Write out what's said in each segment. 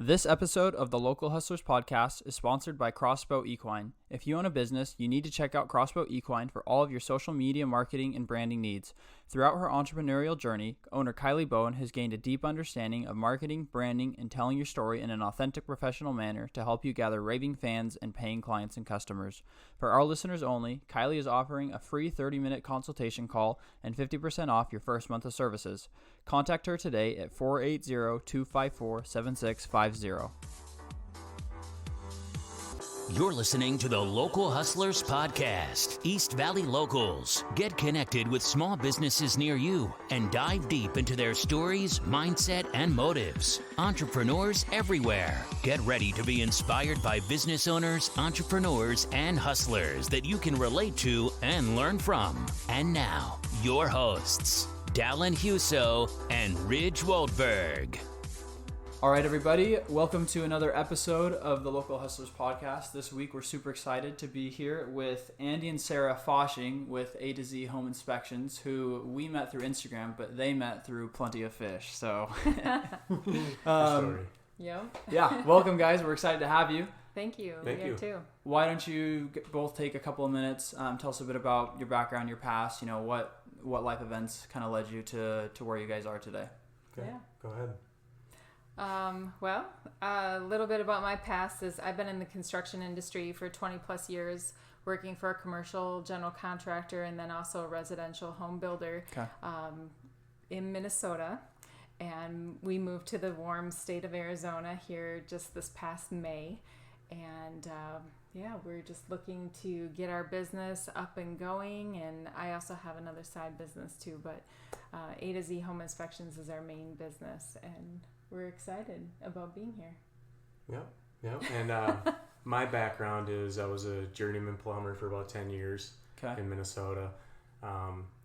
This episode of the Local Hustlers podcast is sponsored by Crossbow Equine. If you own a business, you need to check out Crossbow Equine for all of your social media marketing and branding needs. Throughout her entrepreneurial journey, owner Kylie Bowen has gained a deep understanding of marketing, branding, and telling your story in an authentic professional manner to help you gather raving fans and paying clients and customers. For our listeners only, Kylie is offering a free 30-minute consultation call and 50% off your first month of services. Contact her today at 480-254-7650. You're listening to the Local Hustlers Podcast, East Valley Locals. Get connected with small businesses near you and dive deep into their stories, mindset, and motives. Entrepreneurs everywhere. Get ready to be inspired by business owners, entrepreneurs, and hustlers that you can relate to and learn from. And now, your hosts, Dallin Huso and Ridge Waldberg. All right, everybody, welcome to another episode of the Local Hustlers podcast. This week, we're super excited to be here with Andy and Sarah Fasching with A2Z Inspections, who we met through Instagram, but they met through Plenty of Fish. So, yeah, welcome, guys. We're excited to have you. Thank you. Thank you too. Why don't you both take a couple of minutes, tell us a bit about your background, your past, what life events kind of led you to where you guys are today. Okay. Yeah. Go ahead. A little bit about my past is I've been in the construction industry for 20 plus years, working for a commercial general contractor and then also a residential home builder in Minnesota. And we moved to the warm state of Arizona here just this past May. And we're just looking to get our business up and going. And I also have another side business too, but A2Z Home Inspections is our main business. And we're excited about being here. Yep. And my background is I was a journeyman plumber for about 10 years in Minnesota.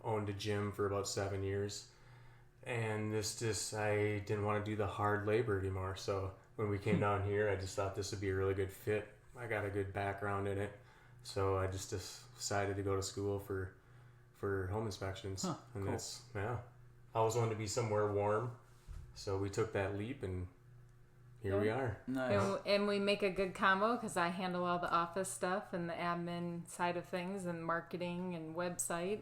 Owned a gym for about 7 years. And I didn't want to do the hard labor anymore. So when we came down here, I just thought this would be a really good fit. I got a good background in it. So I just decided to go to school for home inspections. And cool. I always wanted to be somewhere warm. So we took that leap, and here we are. Nice. And we make a good combo because I handle all the office stuff and the admin side of things and marketing and website,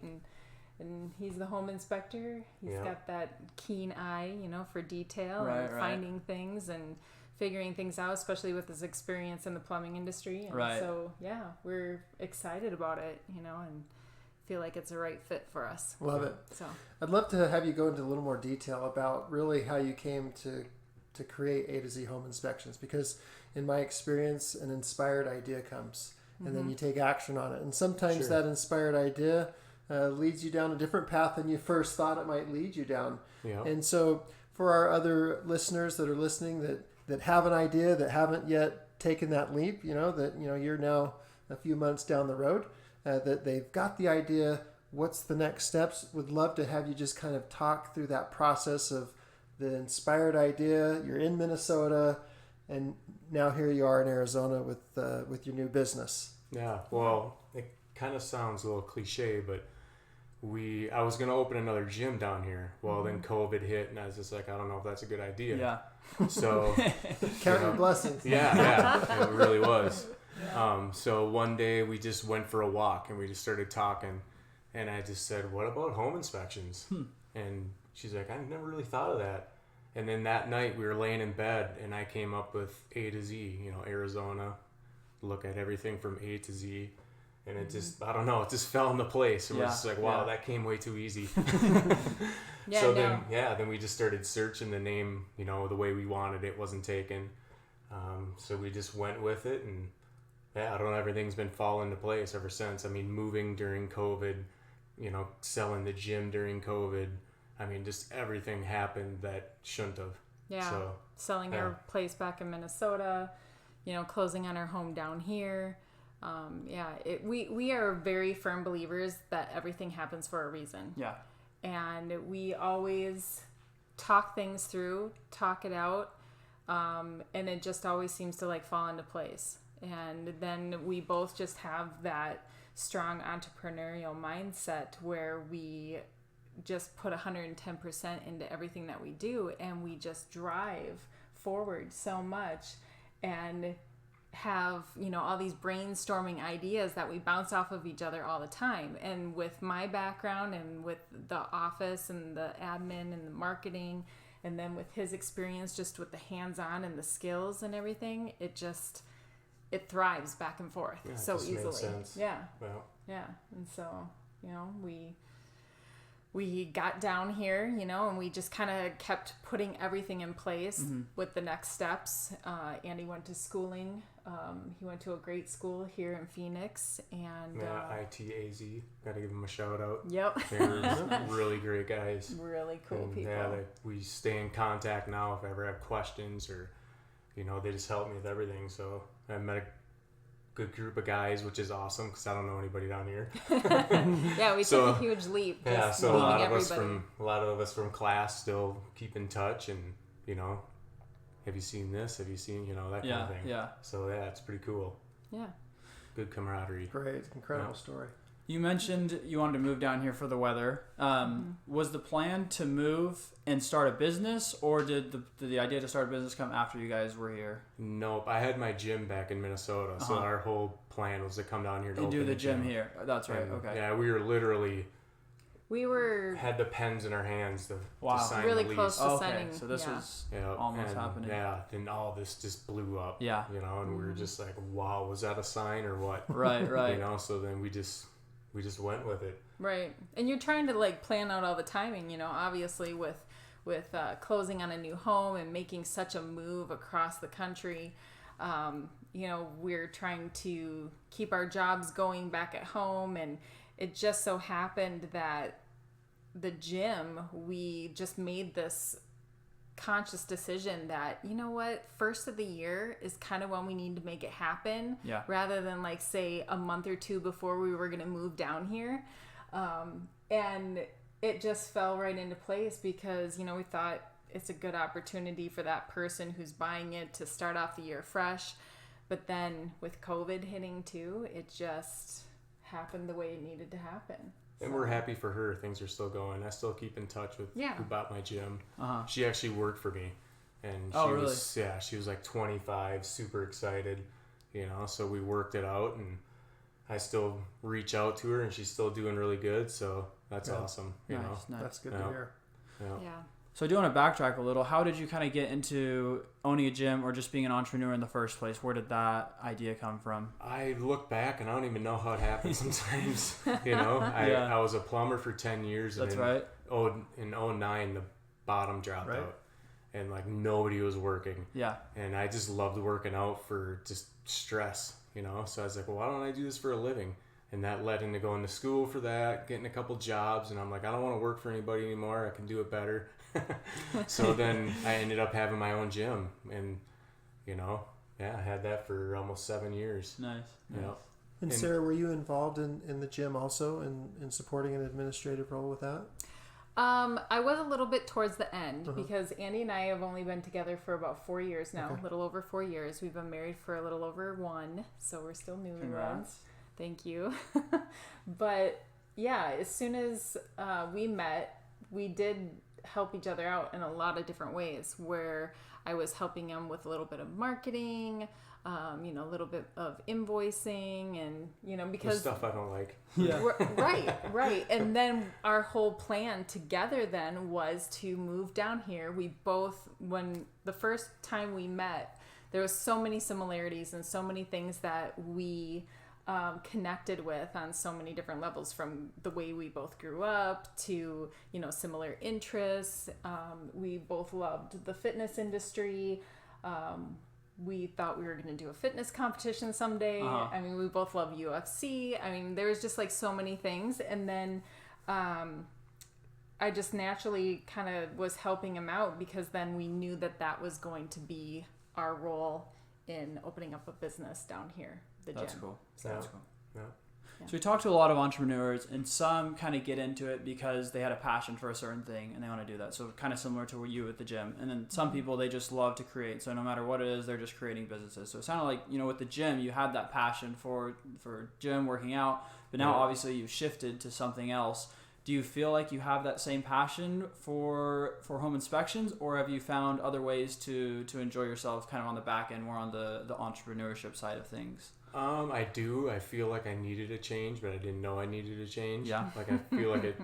and he's the home inspector. He's got that keen eye, for detail and finding things and figuring things out, especially with his experience in the plumbing industry. And so, we're excited about it, and feel like it's a right fit for us. Love it. So I'd love to have you go into a little more detail about really how you came to create A2Z Home Inspections, because in my experience, an inspired idea comes and then you take action on it. And sometimes that inspired idea leads you down a different path than you first thought it might lead you down. Yeah. And so for our other listeners that are listening that have an idea that haven't yet taken that leap, you're now a few months down the road, that they've got the idea, what's the next steps? Would love to have you just kind of talk through that process of the inspired idea. You're in Minnesota, and now here you are in Arizona with your new business. Yeah, well, it kind of sounds a little cliche, but I was going to open another gym down here. Well, then COVID hit, and I was just like, I don't know if that's a good idea. Yeah. So count your blessings. Yeah, it really was. So one day we just went for a walk and we just started talking, and I just said, what about home inspections? And she's like, I never really thought of that. And then that night we were laying in bed and I came up with A to Z, Arizona, look at everything from A to Z. And it just, I don't know, it just fell into place. And we're just like, wow, that came way too easy. Then we just started searching the name, the way we wanted it. Wasn't taken. So we just went with it, and I don't know, everything's been falling into place ever since. I mean, moving during COVID, selling the gym during COVID. I mean, just everything happened that shouldn't have. Yeah. So, selling our place back in Minnesota, closing on our home down here. We are very firm believers that everything happens for a reason. Yeah. And we always talk things through, talk it out, and it just always seems to fall into place. And then we both just have that strong entrepreneurial mindset where we just put 110% into everything that we do, and we just drive forward so much and have, all these brainstorming ideas that we bounce off of each other all the time. And with my background and with the office and the admin and the marketing, and then with his experience just with the hands-on and the skills and everything, it thrives back and forth so easily. Made sense. Yeah. Well. Yeah. And so, we got down here, and we just kind of kept putting everything in place with the next steps. Andy went to schooling. He went to a great school here in Phoenix. And A2Z. Got to give them a shout out. Yep. They're really great guys. Really cool people. Yeah, we stay in contact now if I ever have questions or, they just help me with everything. So I met a good group of guys, which is awesome because I don't know anybody down here. Yeah, we took a huge leap. Yeah, so a lot of us from class still keep in touch, and have you seen this? Have you seen that kind of thing? Yeah. So it's pretty cool. Yeah. Good camaraderie. Great, incredible story. You mentioned you wanted to move down here for the weather. Was the plan to move and start a business, or did the idea to start a business come after you guys were here? Nope. I had my gym back in Minnesota, so our whole plan was to come down here to open do the gym here. That's right. Okay. Yeah, we had the pens in our hands to sign really the lease. close to signing. So this was almost happening. Yeah, then all this just blew up. Yeah. And we were just like, wow, was that a sign or what? Right. So then we just went with it. Right. And you're trying to plan out all the timing, obviously with closing on a new home and making such a move across the country. We're trying to keep our jobs going back at home, and it just so happened that the gym, we just made this conscious decision that, first of the year is kind of when we need to make it happen, rather than say a month or two before we were going to move down here. And it just fell right into place because, we thought it's a good opportunity for that person who's buying it to start off the year fresh. But then with COVID hitting too, it just happened the way it needed to happen. And we're happy for her. Things are still going. I still keep in touch with who bought my gym. She actually worked for me, and she was 25, super excited, so we worked it out, and I still reach out to her, and she's still doing really good. So that's awesome. Nice. That's good to hear. Yeah. So do you want to backtrack a little? How did you kind of get into owning a gym or just being an entrepreneur in the first place? Where did that idea come from? I look back and I don't even know how it happened sometimes. I was a plumber for 10 years. That's right. In 2009, the bottom dropped out and nobody was working. Yeah. And I just loved working out for just stress, So I was like, well, why don't I do this for a living? And that led into going to school for that, getting a couple jobs. And I'm like, I don't want to work for anybody anymore. I can do it better. So then I ended up having my own gym, and I had that for almost 7 years. Nice. And Sarah, were you involved in the gym also in supporting an administrative role with that? I was a little bit towards the end because Andy and I have only been together for about 4 years now, a little over 4 years. We've been married for a little over 1, so we're still newlyweds. Thank you. But yeah, as soon as we met, we did help each other out in a lot of different ways, where I was helping him with a little bit of marketing, a little bit of invoicing, and because the stuff I don't like. Yeah. Right. And then our whole plan together then was to move down here. We both, when the first time we met, there was so many similarities and so many things that we connected with on so many different levels, from the way we both grew up to, similar interests. We both loved the fitness industry. We thought we were going to do a fitness competition someday. I mean, we both love UFC. I mean, there was just so many things. And then I just naturally kind of was helping him out because then we knew that was going to be our role in opening up a business down here. That's gym. cool. So, That's cool. Yeah. So we talked to a lot of entrepreneurs, and some kind of get into it because they had a passion for a certain thing and they want to do that. So kind of similar to you at the gym. And then some people, they just love to create. So no matter what it is, they're just creating businesses. So it sounded like, with the gym, you had that passion for gym, working out, but now obviously you've shifted to something else. Do you feel like you have that same passion for home inspections, or have you found other ways to enjoy yourself kind of on the back end, more on the entrepreneurship side of things? I do. I feel like I needed a change, but I didn't know I needed a change. Yeah. Like I feel like it,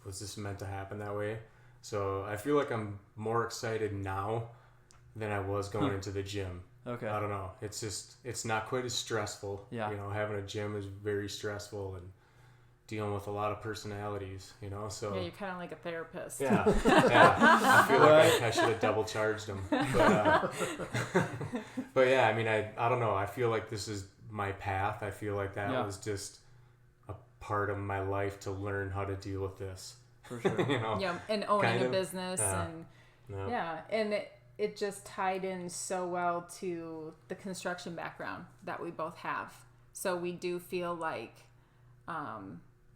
was just meant to happen that way. So I feel like I'm more excited now than I was going into the gym. Okay. I don't know. It's not quite as stressful. Yeah. Having a gym is very stressful and dealing with a lot of personalities, so. Yeah, you're kind of like a therapist. Yeah. I feel like I should have double charged them. But yeah, I mean, I don't know. I feel like this is my path. I feel like that was just a part of my life to learn how to deal with this. For sure. Yeah, and owning a business and it just tied in so well to the construction background that we both have. So we do feel like,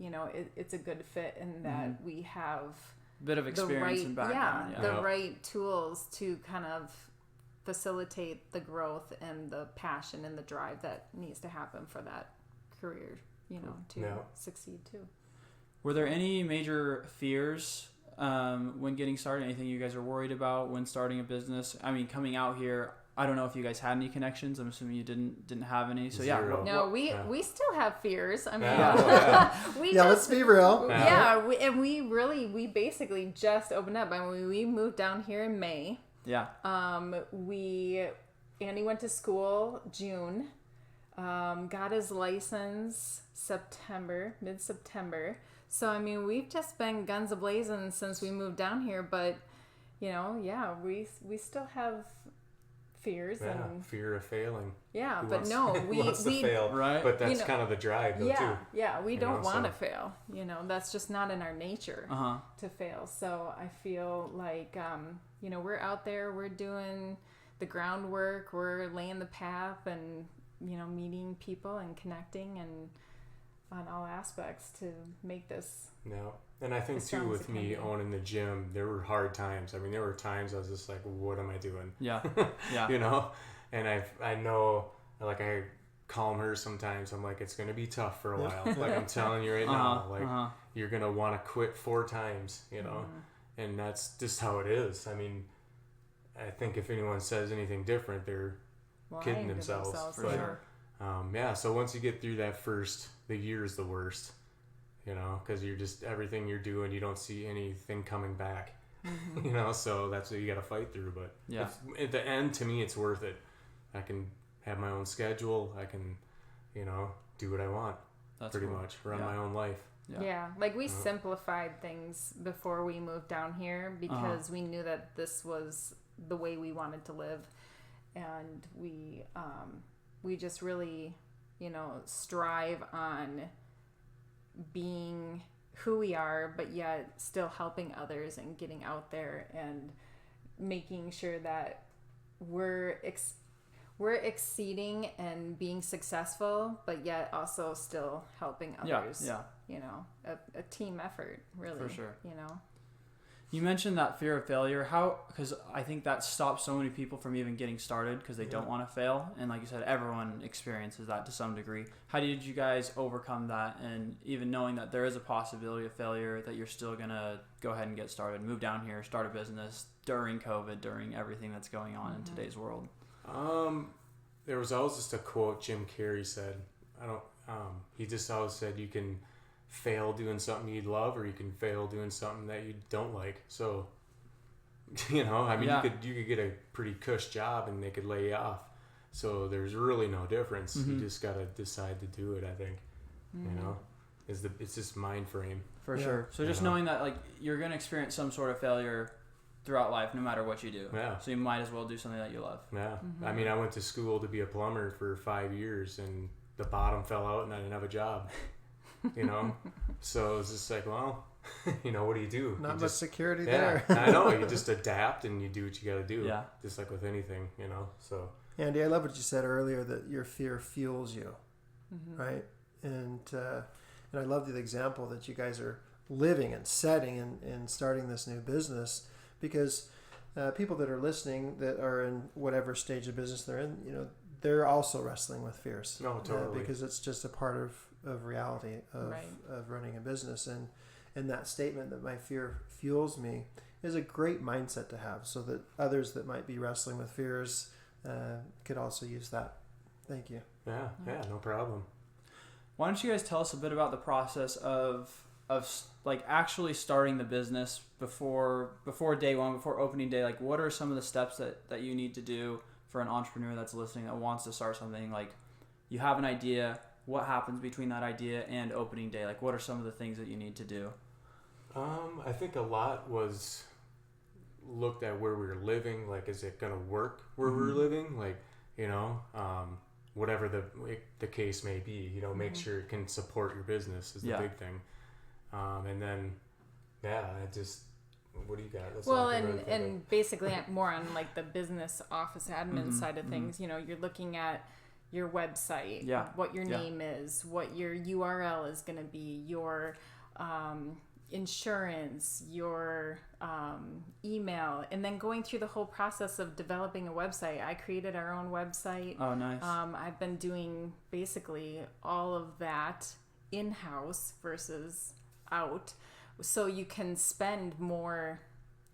it's a good fit in that we have a bit of experience and background. The right tools to kind of facilitate the growth and the passion and the drive that needs to happen for that career, to succeed too. Were there any major fears when getting started? Anything you guys are worried about when starting a business? I mean, coming out here, I don't know if you guys had any connections. I'm assuming you didn't have any. So Zero. We still have fears. I mean, let's be real. We basically just opened up. I mean, we moved down here in May. Yeah. Andy went to school June. Got his license mid-September. So, I mean, we've just been guns a-blazing since we moved down here, but, we still have fears. And fear of failing. Yeah, Who but wants, no, we wants to fail, right? But that's kind of the drive, though, too. Yeah, we don't want to fail. That's just not in our nature to fail. So I feel like, we're out there, we're doing the groundwork, we're laying the path and, meeting people and connecting and on all aspects to make this. No. And I think too with me owning the gym, there were hard times. I mean, there were times I was just like, what am I doing? Yeah. And I know, like, I calm her sometimes. I'm like, it's going to be tough for a while. Like, I'm telling you right now, like, you're going to want to quit 4 times, and that's just how it is. I mean, I think if anyone says anything different, they're kidding themselves. For sure. So once you get through that the year is the worst, because you're just, everything you're doing, you don't see anything coming back, so that's what you got to fight through. But at the end, to me, it's worth it. I can have my own schedule. I can, do what I want. That's pretty much run my own life. Yeah, like we simplified things before we moved down here because we knew that this was the way we wanted to live, and we just really, strive on being who we are, but yet still helping others and getting out there and making sure that we're exceeding and being successcul, but yet also still helping others. A team effort, really. For sure. You mentioned that fear of failure. Because I think that stops so many people from even getting started because they don't want to fail. And like you said, everyone experiences that to some degree. How did you guys overcome that? And even knowing that there is a possibility of failure, that you're still going to go ahead and get started, move down here, start a business during COVID, during everything that's going on in today's world? There was always just a quote Jim Carrey said. He just always said, you can fail doing something you love, or you can fail doing something that you don't like. So, you could get a pretty cush job and they could lay you off. So there's really no difference. You just got to decide to do it, I think. It's just mind frame. For sure. So just knowing that, like, you're going to experience some sort of failure throughout life, no matter what you do. Yeah. So you might as well do something that you love. Yeah. I mean, I went to school to be a plumber for 5 years, and the bottom fell out and I didn't have a job. So it's just like, well, what do you do? Not much security there. I know. You just adapt and you do what you got to do. Yeah. Just like with anything, so. Andy, I love what you said earlier, that your fear fuels you, right? And I love the example that you guys are living and setting and starting this new business, because people that are listening that are in whatever stage of business they're in, they're also wrestling with fears. No, totally. Because it's just a part of reality of running a business. And that statement that my fear fuels me is a great mindset to have, so that others that might be wrestling with fears could also use that. Thank you. Yeah, no problem. Why don't you guys tell us a bit about the process of like actually starting the business before day one, before opening day? Like, what are some of the steps that you need to do for an entrepreneur that's listening that wants to start something? Like, you have an idea, what happens between that idea and opening day? Like, what are some of the things that you need to do? I think a lot was looked at where we were living. Like, is it going to work where we're living? Like, whatever the case may be, make sure it can support your business is the big thing. And then, what do you got? Well, and basically more on like the business office admin side of things, you're looking at your website, what your name is, what your URL is going to be, your insurance, your email, and then going through the whole process of developing a website. I created our own website. Oh, nice. I've been doing basically all of that in-house versus out, so you can spend more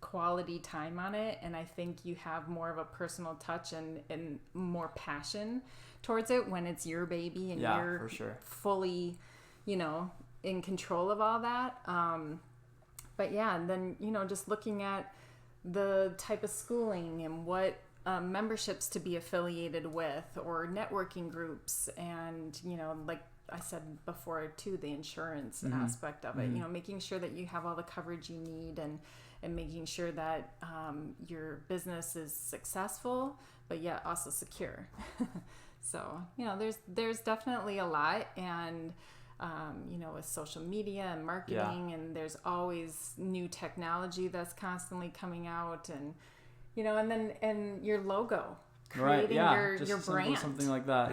quality time on it, and I think you have more of a personal touch and more passion towards it when it's your baby and you're for sure. fully in control of all that. But and then just looking at the type of schooling and what memberships to be affiliated with, or networking groups, and like I said before too, the insurance aspect of it, making sure that you have all the coverage you need, and making sure that your business is successful but yet also secure. So there's definitely a lot, and with social media and marketing, and there's always new technology that's constantly coming out, and and your logo, creating your brand, something like that.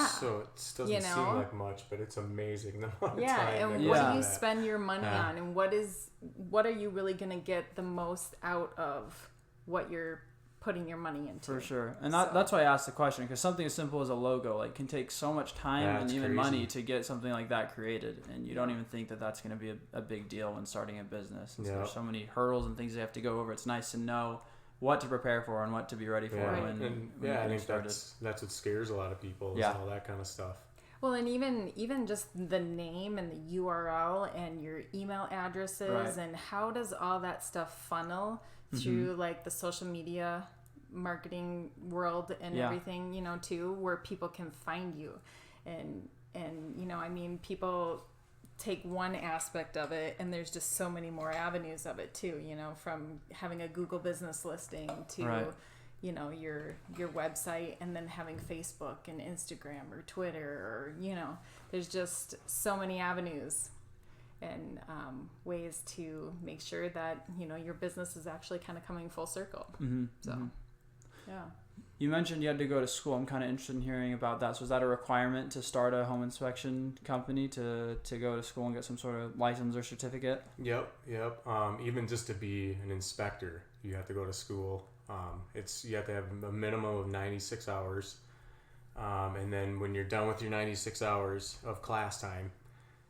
So it doesn't seem like much, but it's amazing the amount of time. And what do you spend your money on, and what are you really going to get the most out of what you're putting your money into? For sure. And that's why I asked the question, because something as simple as a logo can take so much time and even money to get something like that created, and you don't even think that that's going to be a big deal when starting a business. So there's so many hurdles and things you have to go over. It's nice to know what to prepare for and what to be ready for when I think that's what scares a lot of people, is all that kind of stuff. Well, and even just the name and the URL and your email addresses, and how does all that stuff funnel through like the social media marketing world and everything, too, where people can find you. And people take one aspect of it, and there's just so many more avenues of it too, from having a Google business listing to your website, and then having Facebook and Instagram or Twitter, or there's just so many avenues and ways to make sure that your business is actually kind of coming full circle. You mentioned you had to go to school. I'm kind of interested in hearing about that. So is that a requirement to start a home inspection company, to go to school and get some sort of license or certificate? Yep. Even just to be an inspector, you have to go to school. You have to have a minimum of 96 hours. And then when you're done with your 96 hours of class time,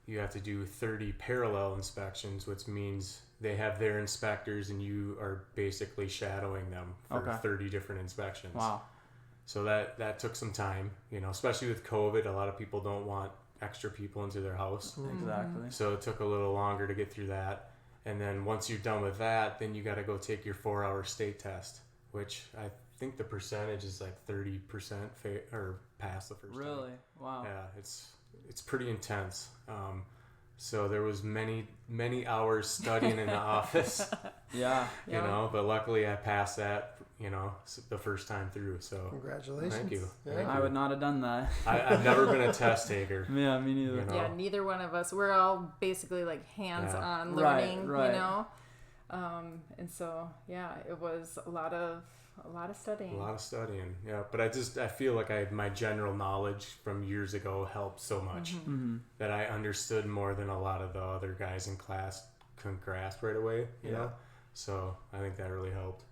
you have to do 30 parallel inspections, which means they have their inspectors and you are basically shadowing them for 30 different inspections. Wow. So that took some time, especially with COVID. A lot of people don't want extra people into their house. Exactly. So it took a little longer to get through that. And then once you're done with that, then you got to go take your 4-hour state test, which I think the percentage is like 30% or pass the first time. Really? Wow. Yeah, it's pretty intense. So there was many hours studying in the office. But luckily I passed that, the first time through. So congratulations. Thank you. I would not have done that. I've never been a test taker. Yeah, me neither. Yeah, neither one of us. We're all basically like hands-on learning, and so it was a lot of studying. A lot of studying, yeah. But I feel like my general knowledge from years ago helped so much that I understood more than a lot of the other guys in class couldn't grasp right away, you know? So I think that really helped.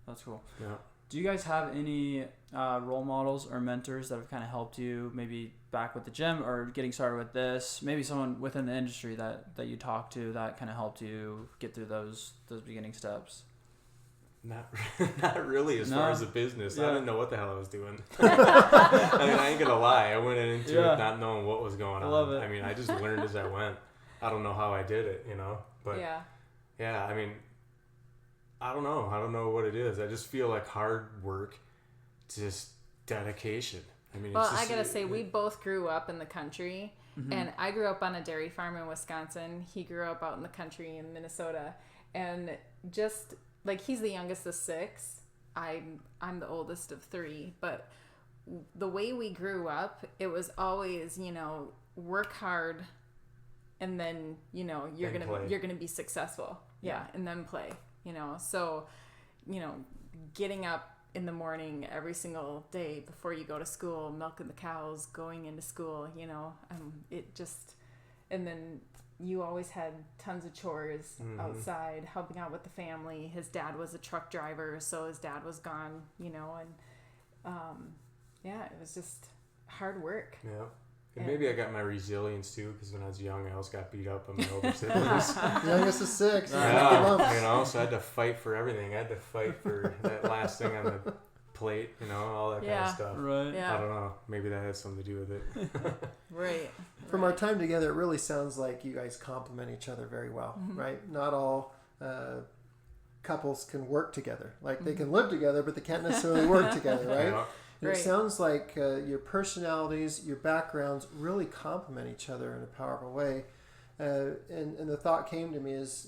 That's cool. Yeah. Do you guys have any role models or mentors that have kind of helped you, maybe back with the gym or getting started with this? Maybe someone within the industry that you talk to that kind of helped you get through those beginning steps? Not really as far as the business. Yeah. I didn't know what the hell I was doing. I mean, I ain't going to lie. I went into it not knowing what was going on. I love it. I mean, I just learned as I went. I don't know how I did it, But yeah, I mean, I don't know. I don't know what it is. I just feel like hard work, just dedication. I mean, well, I gotta say, we both grew up in the country, mm-hmm. and I grew up on a dairy farm in Wisconsin. He grew up out in the country in Minnesota, and just like he's the youngest of 6, I'm the oldest of 3. But the way we grew up, it was always, work hard, and then you're gonna be successful, and then play. So, getting up in the morning every single day before you go to school, milking the cows, going into school, and then you always had tons of chores mm-hmm. outside, helping out with the family. His dad was a truck driver, so his dad was gone, and, it was just hard work. Yeah. And maybe I got my resilience too, because when I was young, I always got beat up on my older siblings. Youngest of 6. Yeah, so I had to fight for everything. I had to fight for that last thing on the plate, all that kind of stuff. Right. Yeah. I don't know. Maybe that has something to do with it. Right. From our time together, it really sounds like you guys complement each other very well, mm-hmm. right? Not all couples can work together. Like they mm-hmm. can live together, but they can't necessarily work together, right? Yeah. And it sounds like your personalities, your backgrounds really complement each other in a powerful way. And the thought came to me as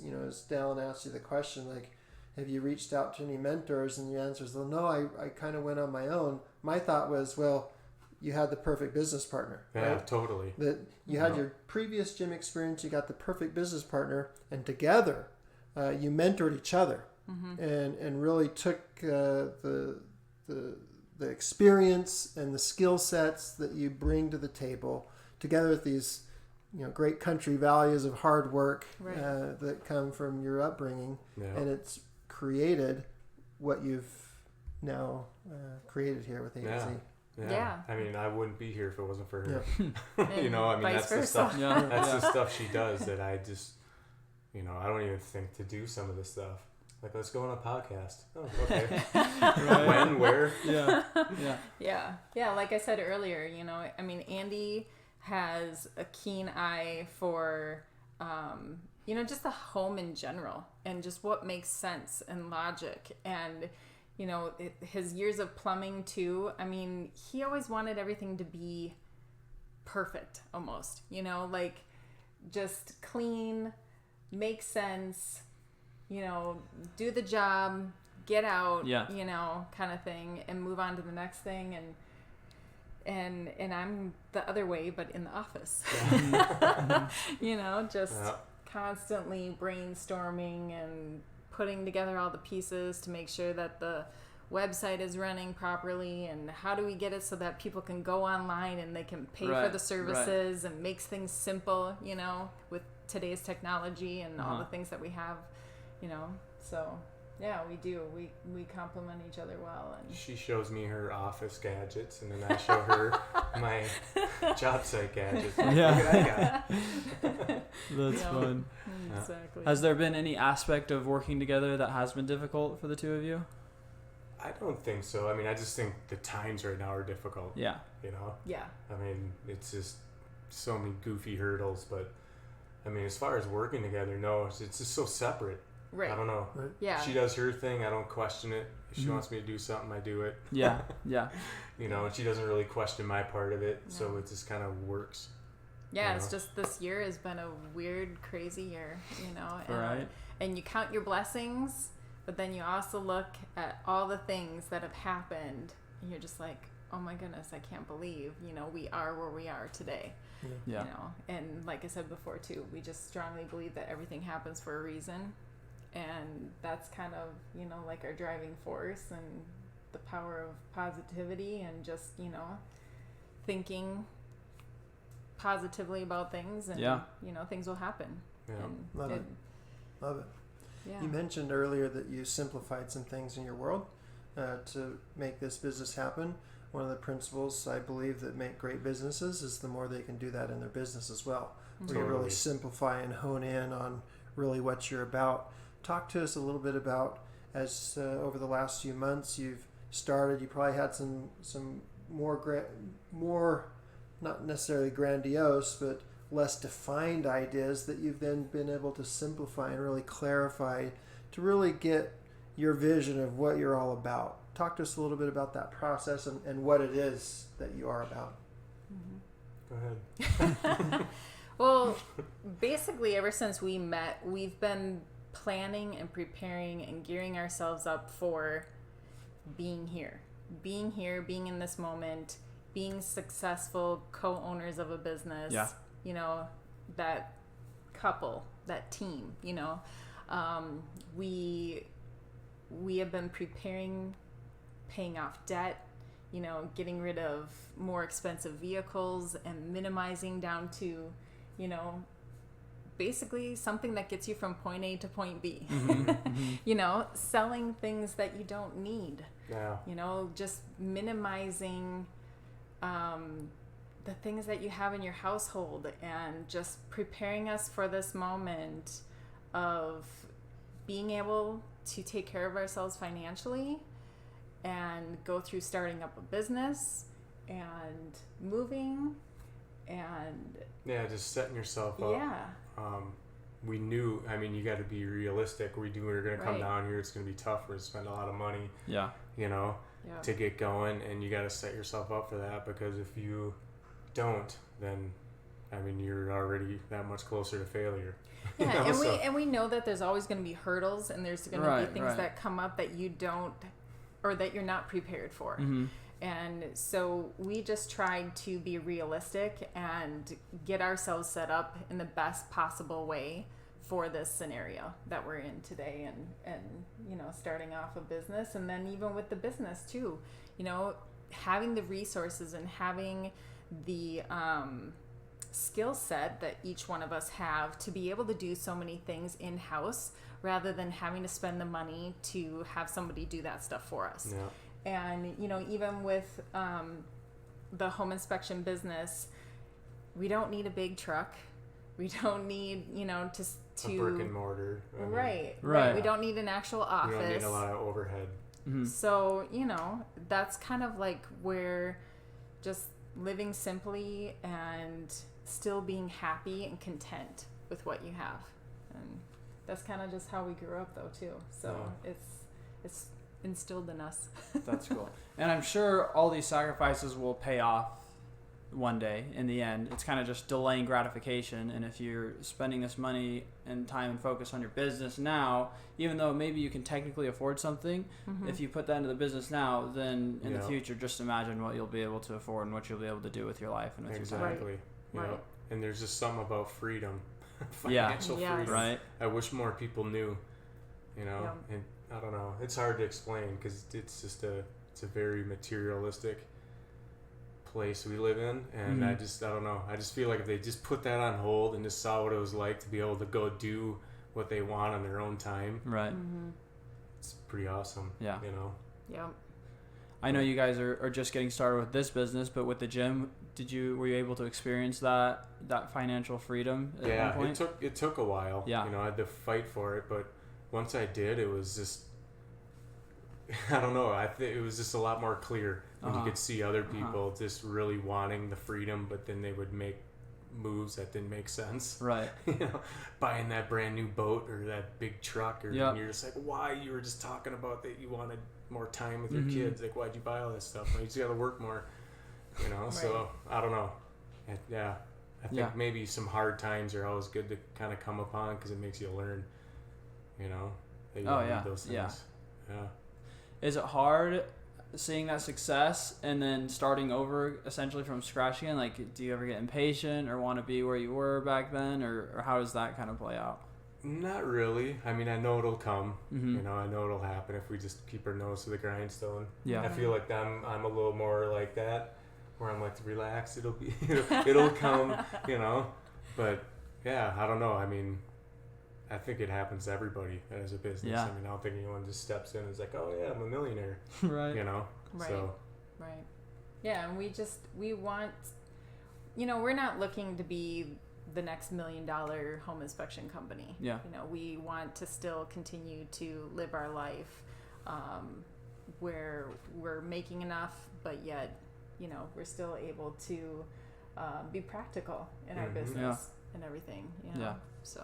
Dallin asked you the question, like, have you reached out to any mentors? And the answer is, well, no, I kind of went on my own. My thought was, well, you had the perfect business partner. Yeah, right? totally. That you had your previous gym experience, you got the perfect business partner, and together you mentored each other mm-hmm. and really took the experience and the skill sets that you bring to the table together with these great country values of hard work that come from your upbringing, and it's created what you've now created here with A2Z. Yeah. I mean, I wouldn't be here if it wasn't for her. Yeah. I mean, that's the stuff. That's the stuff she does that I just, I don't even think to do some of this stuff. Like, let's go on a podcast. Oh, okay. When, where? Yeah. Like I said earlier, I mean, Andy has a keen eye for, just the home in general and just what makes sense and logic. And, his years of plumbing too. I mean, he always wanted everything to be perfect almost, like just clean, make sense, do the job, get out, kind of thing, and move on to the next thing. And I'm the other way, but in the office, constantly brainstorming and putting together all the pieces to make sure that the website is running properly, and how do we get it so that people can go online and they can pay for the services, and makes things simple, with today's technology and all the things that we have, so yeah, we do. We complement each other well. And she shows me her office gadgets, and then I show her my job site gadgets. Yeah. That's fun. Exactly. Has there been any aspect of working together that has been difficult for the two of you? I don't think so. I mean, I just think the times right now are difficult. Yeah. Yeah. I mean, it's just so many goofy hurdles, but I mean, as far as working together, no, it's just so separate. Right. I don't know. Right. Yeah. She does her thing. I don't question it. If she wants me to do something, I do it. Yeah. Yeah. And she doesn't really question my part of it. No. So it just kind of works. Yeah. It's just this year has been a weird, crazy year, Right. And you count your blessings, but then you also look at all the things that have happened, and you're just like, oh my goodness, I can't believe, we are where we are today. Yeah. And like I said before too, we just strongly believe that everything happens for a reason. And that's kind of, like our driving force, and the power of positivity, and just, thinking positively about things, and, things will happen. Yeah. And Love it. Yeah. You mentioned earlier that you simplified some things in your world. to make this business happen. One of the principles I believe that make great businesses is the more they can do that in their business as well. Where you really simplify and hone in on really what you're about. Talk to us a little bit about, as over the last few months you've started, you probably had some more not necessarily grandiose, but less defined ideas that you've then been able to simplify and really clarify to really get your vision of what you're all about. Talk to us a little bit about that process and what it is that you are about. Go ahead. Well, basically, ever since we met, we've been planning and preparing and gearing ourselves up for being here, being in this moment, being successful co-owners of a business. Yeah. You know, that couple, that team. You know, we have been preparing, paying off debt, you know, getting rid of more expensive vehicles and minimizing down to, you know, basically something that gets you from point A to point B. You know, selling things that you don't need. Yeah. You know, just minimizing the things that you have in your household and just preparing us for this moment of being able to take care of ourselves financially and go through starting up a business and moving and just setting yourself up. We knew, I mean, you got to be realistic. We were going to come down here, it's going to be tough, we're going to spend a lot of money, you know, to get going, and you got to set yourself up for that, because if you don't, then I mean, you're already that much closer to failure. Yeah, you know, and we know that there's always going to be hurdles, and there's going to be things that come up that you don't, or that you're not prepared for. And so we just tried to be realistic and get ourselves set up in the best possible way for this scenario that we're in today, and you know, starting off a business, and then even with the business too, you know, having the resources and having the skill set that each one of us have to be able to do so many things in-house rather than having to spend the money to have somebody do that stuff for us. And you know, even with the home inspection business, we don't need a big truck, we don't need, you know, to a brick and mortar, right. We don't need an actual office, we don't need a lot of overhead. So you know, that's kind of like where just living simply and still being happy and content with what you have, and that's kind of just how we grew up though too. So it's instilled in us. That's cool. And I'm sure all these sacrifices will pay off one day in the end. It's kind of just delaying gratification, and if you're spending this money and time and focus on your business now, even though maybe you can technically afford something, if you put that into the business now, then in the future, just imagine what you'll be able to afford and what you'll be able to do with your life and with your time. Right. And there's just something about freedom, financial freedom. I wish more people knew, you know, and I don't know, it's hard to explain because it's just it's a very materialistic place we live in, and I don't know, I just feel like if they just put that on hold and just saw what it was like to be able to go do what they want on their own time, it's pretty awesome. You know. I know you guys are just getting started with this business, but with the gym, were you able to experience that financial freedom at one point? it took a while. You know, I had to fight for it, but once I did, it was just, I don't know, I think it was just a lot more clear when you could see other people just really wanting the freedom, but then they would make moves that didn't make sense. You know, buying that brand new boat or that big truck, or and you're just like, why? You were just talking about that you wanted more time with your kids. Like, why'd you buy all this stuff? Well, you just got to work more, you know? So, I don't know. I think maybe some hard times are always good to kind of come upon because it makes you learn, you know? That you need those things. Is it hard seeing that success and then starting over essentially from scratch again? Like, do you ever get impatient or want to be where you were back then, or how does that kind of play out? Not really. I mean, I know it'll come. You know, I know it'll happen if we just keep our nose to the grindstone. I feel like I'm a little more like that, where I'm like, relax, it'll come, you know. But yeah, I don't know. I mean, I think it happens to everybody as a business. Yeah. I mean, I don't think anyone just steps in and is like, oh yeah, I'm a millionaire. Right. You know? Right. So. Right. Yeah, and we want, we're not looking to be the next $1 million home inspection company. Yeah. We want to still continue to live our life where we're making enough, but yet, we're still able to be practical in our business and everything. Yeah. So.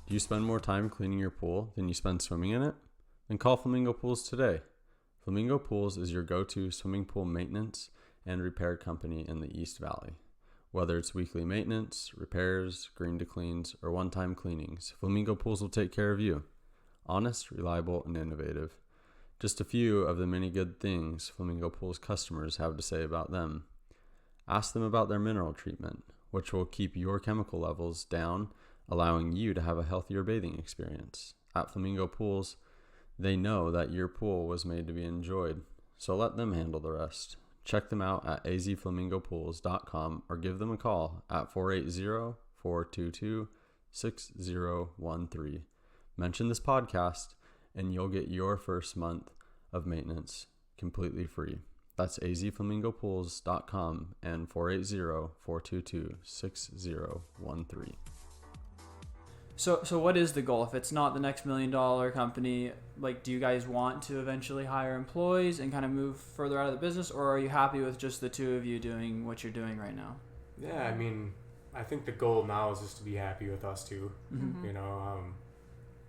Do you spend more time cleaning your pool than you spend swimming in it? Then call Flamingo Pools today. Flamingo Pools is your go-to swimming pool maintenance and repair company in the East Valley. Whether it's weekly maintenance, repairs, green to cleans, or one-time cleanings, Flamingo Pools will take care of you. Honest, reliable, and innovative. Just a few of the many good things Flamingo Pools customers have to say about them. Ask them about their mineral treatment, which will keep your chemical levels down, allowing you to have a healthier bathing experience. At Flamingo Pools, they know that your pool was made to be enjoyed, so let them handle the rest. Check them out at azflamingopools.com or give them a call at 480-422-6013. Mention this podcast and you'll get your first month of maintenance completely free. That's azflamingopools.com and 480-422-6013. So what is the goal? If it's not the next $1 million company, like, do you guys want to eventually hire employees and kind of move further out of the business, or are you happy with just the two of you doing what you're doing right now? Yeah, I mean, I think the goal now is just to be happy with us two. Mm-hmm.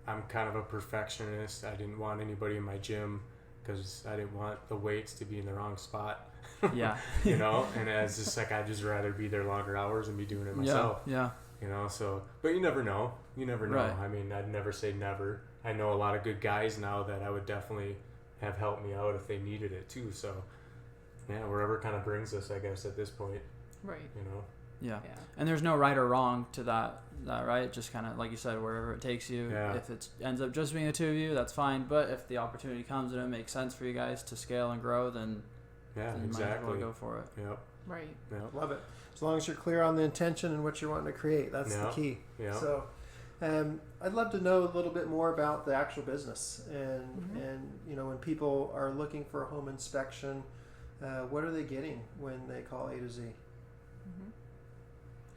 I'm kind of a perfectionist. I didn't want anybody in my gym because I didn't want the weights to be in the wrong spot. Yeah. And it's just like, I'd just rather be there longer hours and be doing it myself. Yeah. But you never know. Right. I mean, I'd never say never. I know a lot of good guys now that I would definitely have helped me out if they needed it too. So, yeah, wherever kind of brings us, I guess, at this point. Right. Yeah. And there's no right or wrong to that, right? Just kind of, like you said, wherever it takes you. Yeah. If it ends up just being the two of you, that's fine. But if the opportunity comes and it makes sense for you guys to scale and grow, then you might as well go for it. Yep. Right. Yep. Love it. As long as you're clear on the intention and what you're wanting to create, that's the key. Yeah. So, I'd love to know a little bit more about the actual business and when people are looking for a home inspection, what are they getting when they call A2Z?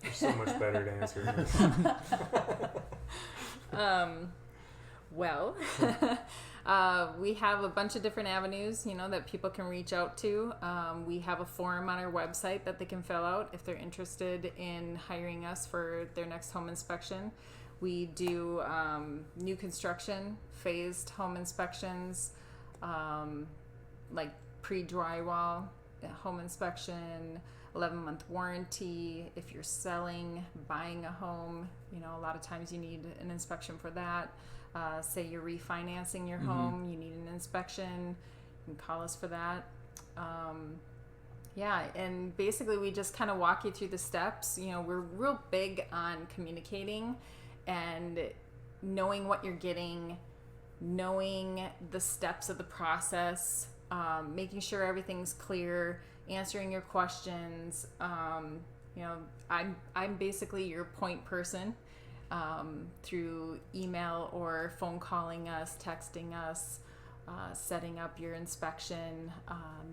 There's so much better to answer this. Well, we have a bunch of different avenues, that people can reach out to. We have a form on our website that they can fill out if they're interested in hiring us for their next home inspection. We do new construction, phased home inspections, like pre-drywall home inspection, 11-month warranty. If you're buying a home, a lot of times you need an inspection for that. Say you're refinancing your home, you need an inspection, you can call us for that. And basically we just kind of walk you through the steps. We're real big on communicating and knowing what you're getting, knowing the steps of the process, making sure everything's clear, answering your questions. I'm basically your point person through email or phone calling us, texting us, setting up your inspection.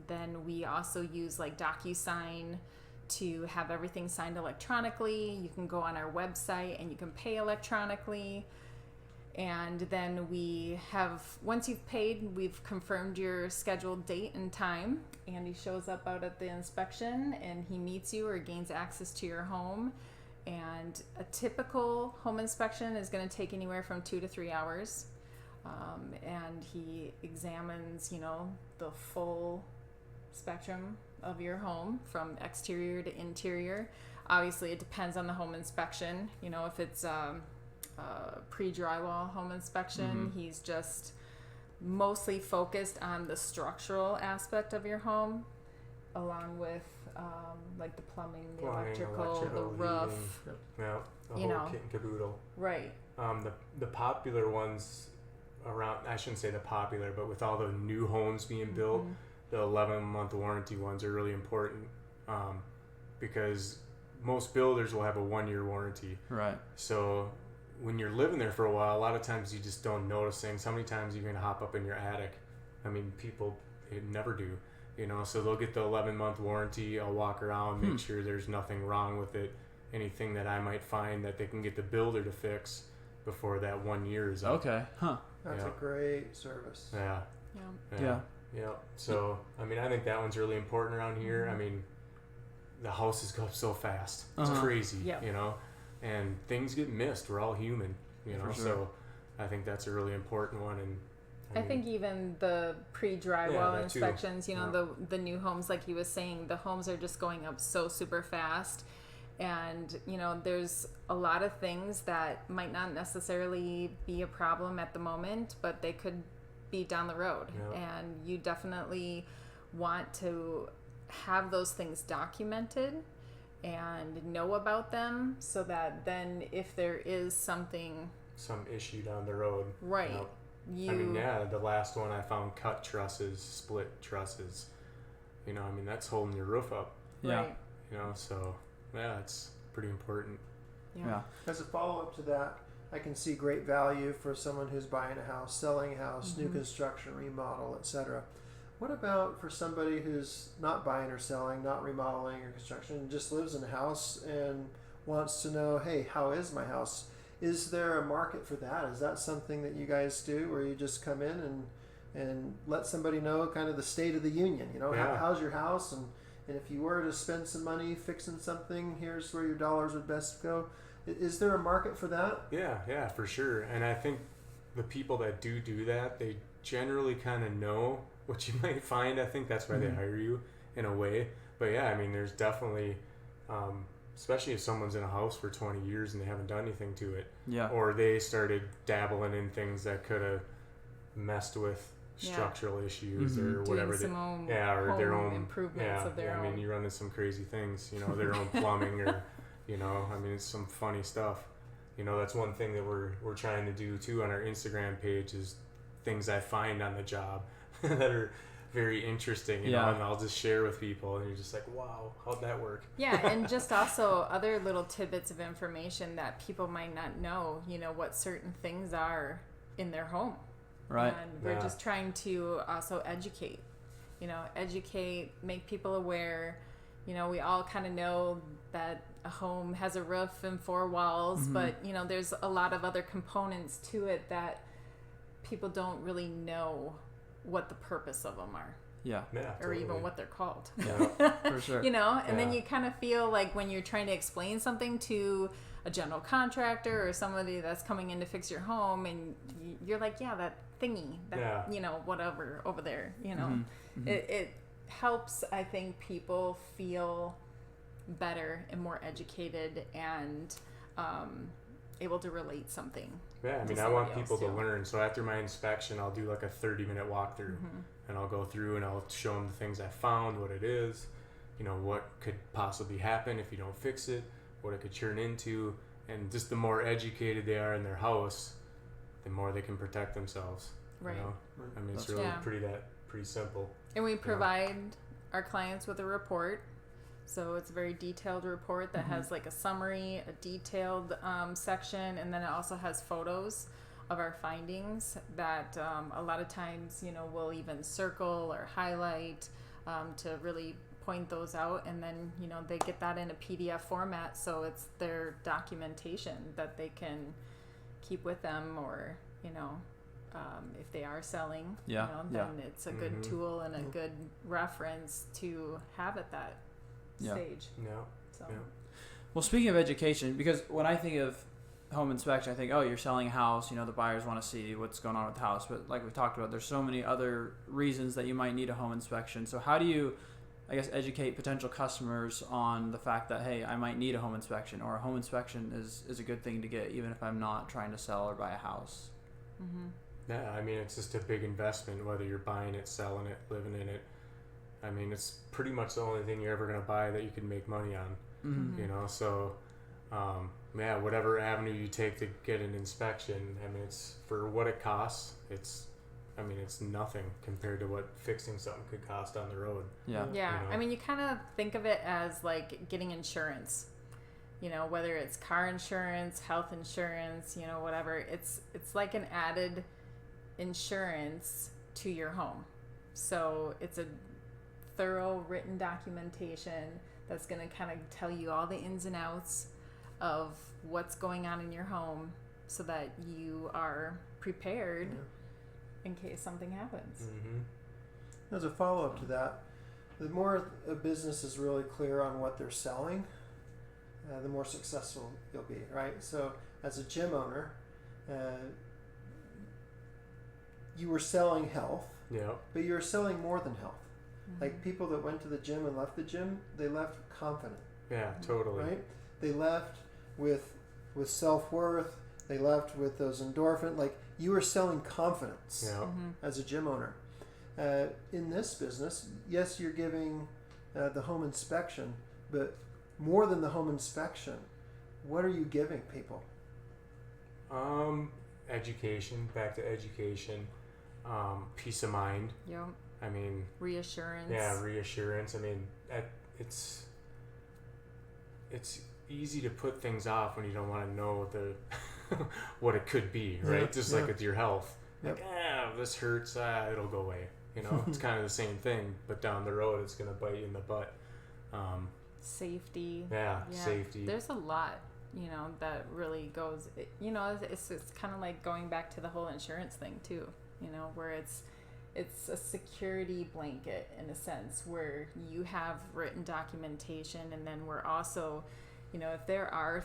Then we also use like DocuSign to have everything signed electronically. You can go on our website and you can pay electronically. And then once you've paid, we've confirmed your scheduled date and time. Andy shows up out at the inspection and he meets you or gains access to your home. And a typical home inspection is going to take anywhere from 2 to 3 hours. And he examines, the full spectrum of your home from exterior to interior. Obviously, it depends on the home inspection. If it's pre-drywall home inspection, he's just mostly focused on the structural aspect of your home, along with like the plumbing, electrical, the roof. Yeah, the whole kit and caboodle. Right. The popular ones around, I shouldn't say the popular, but with all the new homes being built, the 11-month warranty ones are really important because most builders will have a 1-year warranty. Right. So when you're living there for a while, a lot of times you just don't notice things. How many times are you going to hop up in your attic? I mean, people, they never do, you know, so they'll get the 11-month warranty. I'll walk around, make sure there's nothing wrong with it. Anything that I might find that they can get the builder to fix before that 1 year is up. Okay. Huh. That's a great service. Yeah. Yeah. Yeah. So, I mean, I think that one's really important around here. I mean, the houses go up so fast. It's crazy, you know, and things get missed. We're all human, you know, so I think that's a really important one. And I think even the pre-drywall inspections, you know, the new homes, like he was saying, the homes are just going up so super fast. And, you know, there's a lot of things that might not necessarily be a problem at the moment, but they could be down the road. And you definitely want to have those things documented and know about them, so that then if there is some issue down the road, right, I mean, the last one I found, cut trusses, split trusses, you know, I mean, that's holding your roof up, right, you know, so it's pretty important. As a follow-up to that, I can see great value for someone who's buying a house, selling a house, new construction, remodel, etc. What about for somebody who's not buying or selling, not remodeling or construction, just lives in a house and wants to know, hey, how is my house? Is there a market for that? Is that something that you guys do, where you just come in and let somebody know kind of the state of the union? You know, how's your house? And if you were to spend some money fixing something, here's where your dollars would best go. Is there a market for that? Yeah, for sure. And I think the people that do that, they generally kind of know what you might find. I think that's why they hire you in a way. But yeah, I mean, there's definitely, especially if someone's in a house for 20 years and they haven't done anything to it, or they started dabbling in things that could have messed with structural issues or whatever, some or their own improvements of their own. I mean, you run into some crazy things, you know, their own plumbing or, you know, I mean, it's some funny stuff. You know, that's one thing that we're trying to do too on our Instagram page, is things I find on the job that are very interesting, you know, and I'll just share with people, and you're just like, wow, how'd that work? Yeah, and just also other little tidbits of information that people might not know, you know, what certain things are in their home. Right. And we're just trying to also educate, make people aware. You know, we all kind of know that a home has a roof and 4 walls, but, you know, there's a lot of other components to it that people don't really know what the purpose of them are. Or even what they're called. For sure. You know, and then you kind of feel like when you're trying to explain something to a general contractor or somebody that's coming in to fix your home, and you're like, that thingy, that, you know, whatever over there, you know, it helps, I think, people feel better and more educated and able to relate something. I mean, I want people to learn. So after my inspection, I'll do like a 30-minute walkthrough, and I'll go through and I'll show them the things I found, what it is, you know, what could possibly happen if you don't fix it, what it could turn into, and just the more educated they are in their house, the more they can protect themselves. Right. You know? I mean, it's really pretty simple. And we provide our clients with a report. So it's a very detailed report that has like a summary, a detailed section, and then it also has photos of our findings that a lot of times, you know, we'll even circle or highlight to really point those out. And then, you know, they get that in a PDF format, so it's their documentation that they can keep with them, or, you know, if they are selling, you know, then it's a good tool and a good reference to have at that stage. Well, speaking of education, because when I think of home inspection, I think, oh, you're selling a house, you know, the buyers want to see what's going on with the house. But like we talked about, there's so many other reasons that you might need a home inspection. So how do you, I guess, educate potential customers on the fact that, hey, I might need a home inspection, or a home inspection is a good thing to get even if I'm not trying to sell or buy a house? Yeah, I mean, it's just a big investment, whether you're buying it, selling it, living in it. I mean, it's pretty much the only thing you're ever going to buy that you can make money on, you know? So, whatever avenue you take to get an inspection, I mean, it's for what it costs. It's nothing compared to what fixing something could cost on the road. Yeah. You know? I mean, you kind of think of it as like getting insurance. you know, whether it's car insurance, health insurance, you know, whatever. It's like an added insurance to your home. So it's a thorough written documentation that's going to kind of tell you all the ins and outs of what's going on in your home so that you are prepared in case something happens. As a follow-up to that, the more a business is really clear on what they're selling, the more successful you'll be, right? So as a gym owner, you were selling health, but you were selling more than health. Like people that went to the gym and left the gym, they left confident. Yeah, totally. Right? They left with self-worth. They left with those endorphin. Like you were selling confidence as a gym owner. In this business, yes, you're giving the home inspection, but more than the home inspection, what are you giving people? Education, back to education, peace of mind. Yep. I mean, reassurance. Yeah, reassurance. I mean, it's easy to put things off when you don't want to know what it could be, right? Just like with your health. Like, this hurts, it'll go away. You know, it's kind of the same thing, but down the road, it's going to bite you in the butt. Safety. Yeah, safety. There's a lot, you know, that really goes, you know, it's kind of like going back to the whole insurance thing too, you know, where it's a security blanket in a sense where you have written documentation, and then we're also, you know, if there are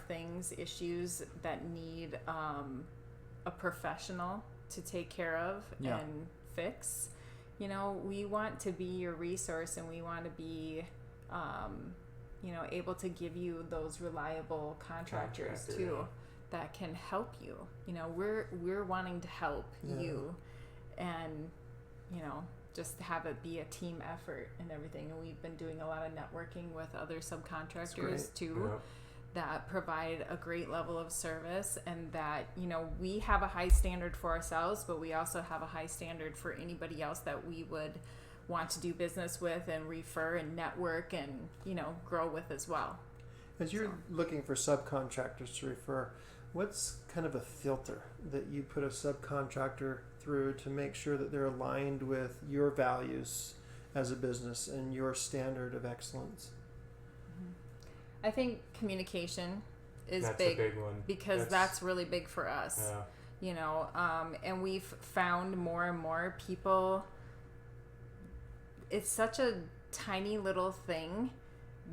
issues that need a professional to take care of and fix, you know, we want to be your resource, and we want to be, you know, able to give you those reliable contractors too that can help you. You know, we're wanting to help you, and you know, just have it be a team effort and everything. And we've been doing a lot of networking with other subcontractors too, that provide a great level of service, and that, you know, we have a high standard for ourselves, but we also have a high standard for anybody else that we would want to do business with and refer and network and, you know, grow with as well. As you're looking for subcontractors to refer, what's kind of a filter that you put a subcontractor through to make sure that they're aligned with your values as a business and your standard of excellence? I think communication is that's big, a big one, because that's really big for us. You know, and we've found more and more people, it's such a tiny little thing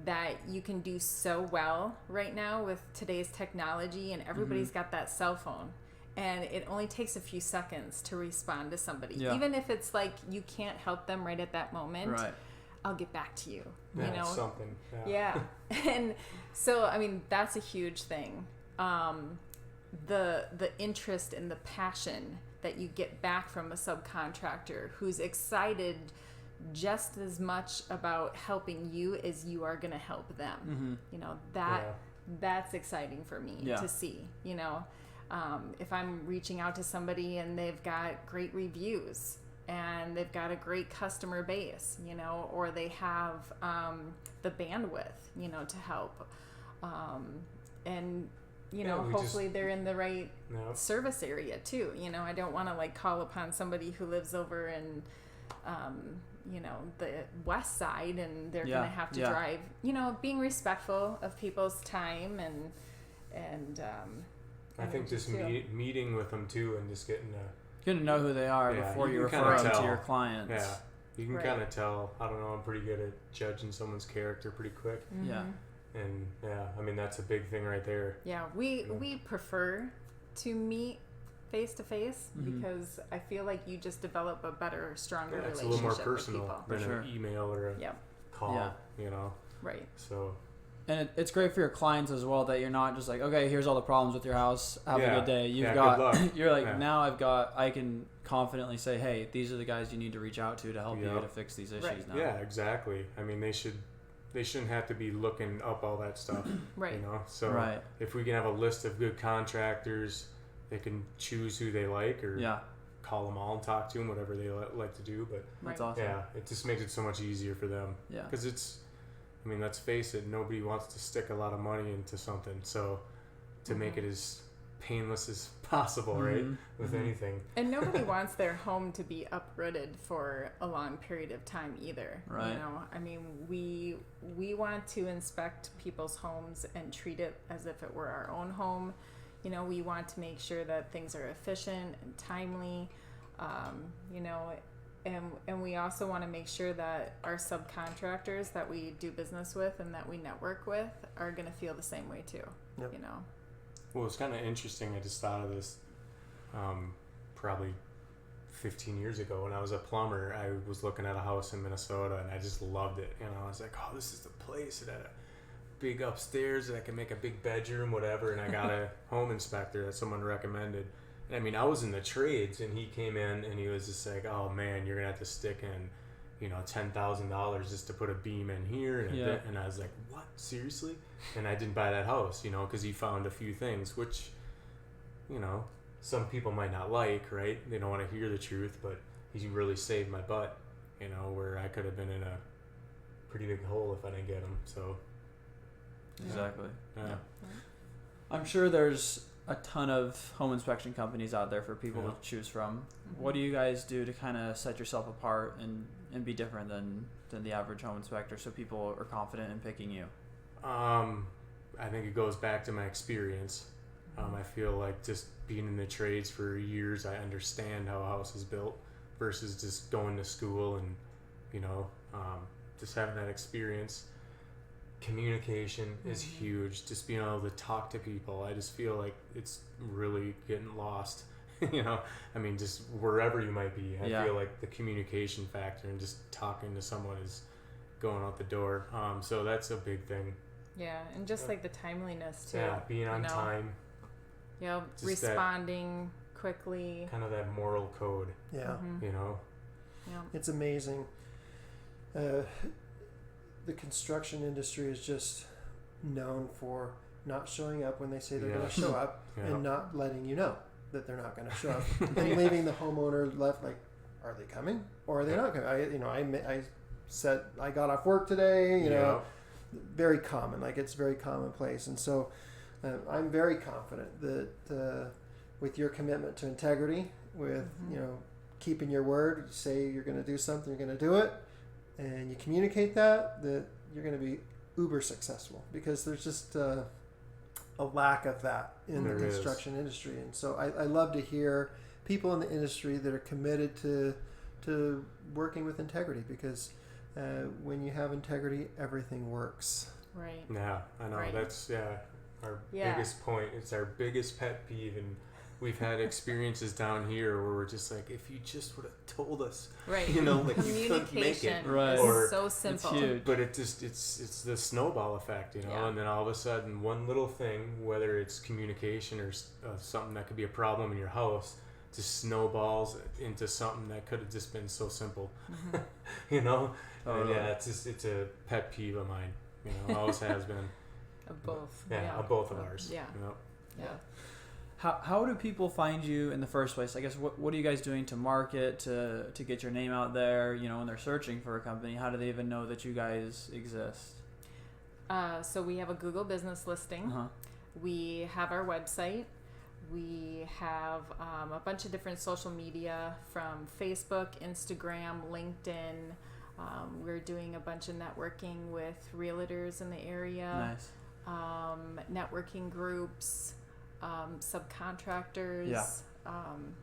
that you can do so well right now with today's technology, and everybody's got that cell phone, and it only takes a few seconds to respond to somebody. Even if it's like you can't help them right at that moment, I'll get back to you. You know, something. And so, I mean, that's a huge thing. The interest and the passion that you get back from a subcontractor who's excited just as much about helping you as you are going to help them. You know, that's exciting for me to see. You know, if I'm reaching out to somebody and they've got great reviews and they've got a great customer base, you know, or they have the bandwidth, you know, to help, and you know, hopefully they're in the right service area too. You know, I don't want to like call upon somebody who lives over in you know, the west side, and they're gonna have to drive, you know, being respectful of people's time, and I think just meeting with them too, and just getting to know who they are before you refer them to your clients. You can kind of tell. I don't know, I'm pretty good at judging someone's character pretty quick. And I mean, that's a big thing right there. We prefer to meet face to face, because I feel like you just develop a better, stronger relationship. It's a little more personal than an email or a call. You know, So, and it's great for your clients as well, that you're not just like, okay, here's all the problems with your house. Have a good day. You've got. Good luck. You're like, now I can confidently say, hey, these are the guys you need to reach out to help you to fix these issues now. Yeah, exactly. I mean, they shouldn't have to be looking up all that stuff. You know, so if we can have a list of good contractors, they can choose who they like, or call them all and talk to them, whatever they like to do. But that's awesome. Yeah, it just makes it so much easier for them. Because it's, I mean, let's face it, nobody wants to stick a lot of money into something. So to make it as painless as possible, right? With anything. And nobody wants their home to be uprooted for a long period of time either. Right. You know, I mean, we want to inspect people's homes and treat it as if it were our own home. You know, we want to make sure that things are efficient and timely. You know, and we also want to make sure that our subcontractors that we do business with and that we network with are going to feel the same way too. Yep. You know. Well, it's kind of interesting. I just thought of this probably 15 years ago when I was a plumber. I was looking at a house in Minnesota and I just loved it. You know, I was like, oh, this is the place. It had a big upstairs that I can make a big bedroom, whatever. And I got a home inspector that someone recommended. And I mean, I was in the trades and he came in and he was just like, oh man, you're going to have to stick in, you know, $10,000 just to put a beam in here. And I was like, what? Seriously? And I didn't buy that house, you know, because he found a few things, which, you know, some people might not like, right? They don't want to hear the truth, but he really saved my butt, you know, where I could have been in a pretty big hole if I didn't get him. So. Exactly. Yeah. I'm sure there's a ton of home inspection companies out there for people to choose from. What do you guys do to kind of set yourself apart and be different than the average home inspector so people are confident in picking you? I think it goes back to my experience. I feel like just being in the trades for years, I understand how a house is built versus just going to school and, you know, just having that experience. Communication is huge. Just being able to talk to people. I just feel like it's really getting lost. You know, I mean, just wherever you might be, I feel like the communication factor and just talking to someone is going out the door. So that's a big thing. Yeah, and just like the timeliness too. Yeah, being on time. Yeah, responding quickly. Kind of that moral code. Yeah. You know? Yeah. It's amazing. The construction industry is just known for not showing up when they say they're going to show up and not letting you know that they're not going to show up and leaving the homeowner left like, are they coming or are they not coming? I said I got off work today, you know, very common, like it's very commonplace. And so I'm very confident that with your commitment to integrity, with, you know, keeping your word, you say you're going to do something, you're going to do it, and you communicate that you're going to be uber successful, because there's just a lack of that in the construction industry. And so I love to hear people in the industry that are committed to working with integrity, because when you have integrity, everything works. Right. Yeah, I know. Right. That's our biggest point. It's our biggest pet peeve, and we've had experiences down here where we're just like, if you just would have told us, right? You know, like you couldn't make it, right? Or so simple. It's huge. But it's the snowball effect, you know. And then all of a sudden, one little thing, whether it's communication or something that could be a problem in your house, just snowballs into something that could have just been so simple, you know. And it's a pet peeve of mine, you know. Always has been. Of both. Of both of ours. Yeah. You know? Yeah. How do people find you in the first place? I guess what are you guys doing to market, to get your name out there? You know, when they're searching for a company, how do they even know that you guys exist? So we have a Google business listing. We have our website. We have a bunch of different social media, from Facebook, Instagram, LinkedIn. We're doing a bunch of networking with realtors in the area. Nice. Networking groups. Subcontractors.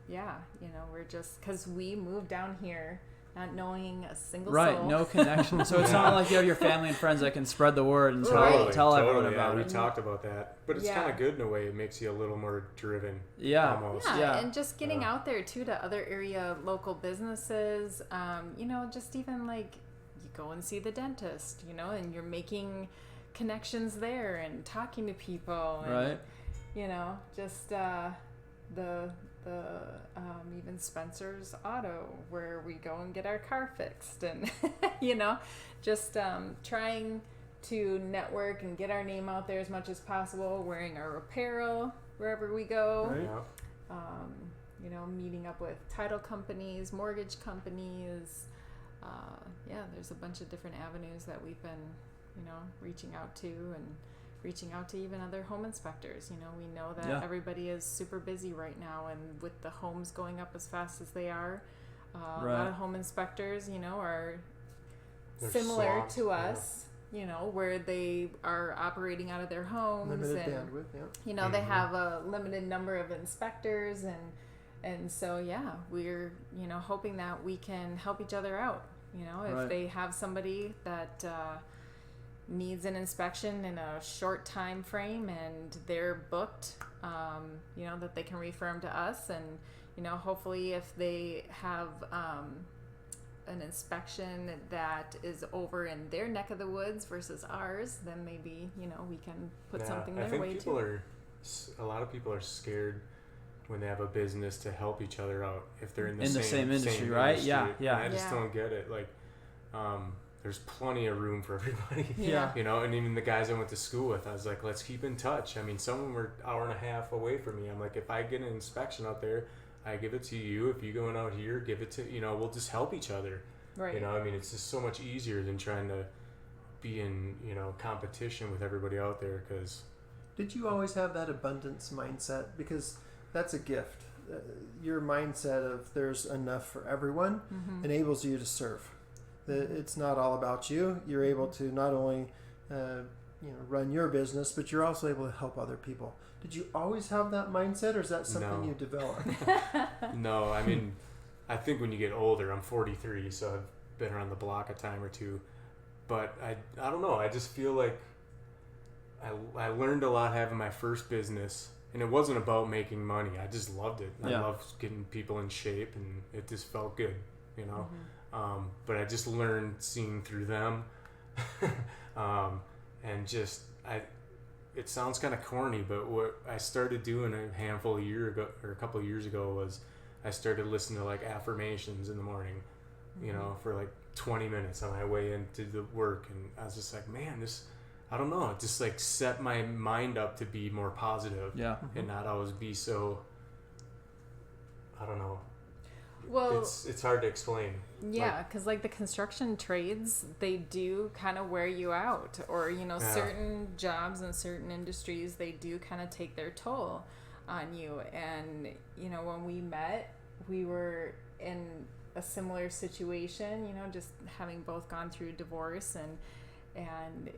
You know, we're just, because we moved down here not knowing a single soul. No connection. So it's not like you have your family and friends that can spread the word and tell everyone about it. We talked about that, but it's kind of good in a way. It makes you a little more driven. Almost. And just getting out there too to other area local businesses. You know, just even like you go and see the dentist, you know, and you're making connections there and talking to people. And, right. You know, just even Spencer's Auto, where we go and get our car fixed, and you know, just trying to network and get our name out there as much as possible, wearing our apparel wherever we go. Right. You know, meeting up with title companies, mortgage companies. There's a bunch of different avenues that we've been reaching out to even other home inspectors. We know that everybody is super busy right now, and with the homes going up as fast as they are, a lot of home inspectors, are They're similar swamped, to us, where they are operating out of their homes. Limited and, bandwidth, they have a limited number of inspectors, and so, we're, hoping that we can help each other out. If they have somebody that needs an inspection in a short time frame and they're booked, that they can refer them to us. And, hopefully if they have an inspection that is over in their neck of the woods versus ours, then maybe, we can put something their way too. A lot of people are scared when they have a business to help each other out if they're in the same industry, right? Industry. Yeah. I just don't get it. Like, there's plenty of room for everybody. And even the guys I went to school with, I was like, let's keep in touch. I mean, some of them were an hour and a half away from me. I'm like, if I get an inspection out there, I give it to you. If you're going out here, give it to, we'll just help each other. Right. I mean, it's just so much easier than trying to be in, competition with everybody out there. Because did you always have that abundance mindset? Because that's a gift. Your mindset of there's enough for everyone enables you to serve. It's not all about you. You're able to not only run your business, but you're also able to help other people. Did you always have that mindset, or is that something you developed? No, I mean, I think when you get older, I'm 43, so I've been around the block a time or two. But I don't know. I just feel like I learned a lot having my first business. And it wasn't about making money. I just loved it. I loved getting people in shape, and it just felt good, But I just learned seeing through them. And just, it sounds kind of corny, but what I started doing a couple of years ago was I started listening to like affirmations in the morning, for like 20 minutes on my way into the work. And I was just like, man, I don't know. It just like set my mind up to be more positive, and not always be so. I don't know. Well, it's hard to explain. Yeah, because like the construction trades, they do kind of wear you out, or certain jobs and certain industries, they do kind of take their toll on you. And when we met, we were in a similar situation. Just having both gone through divorce and.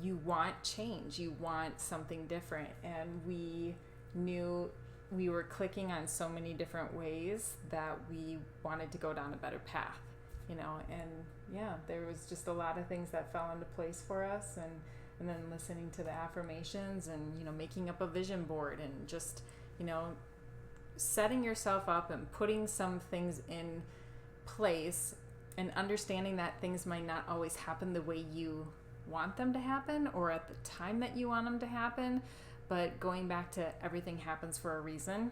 You want change, you want something different, and we knew we were clicking on so many different ways that we wanted to go down a better path, and there was just a lot of things that fell into place for us, and then listening to the affirmations and making up a vision board and just setting yourself up and putting some things in place and understanding that things might not always happen the way you want them to happen or at the time that you want them to happen, but going back to everything happens for a reason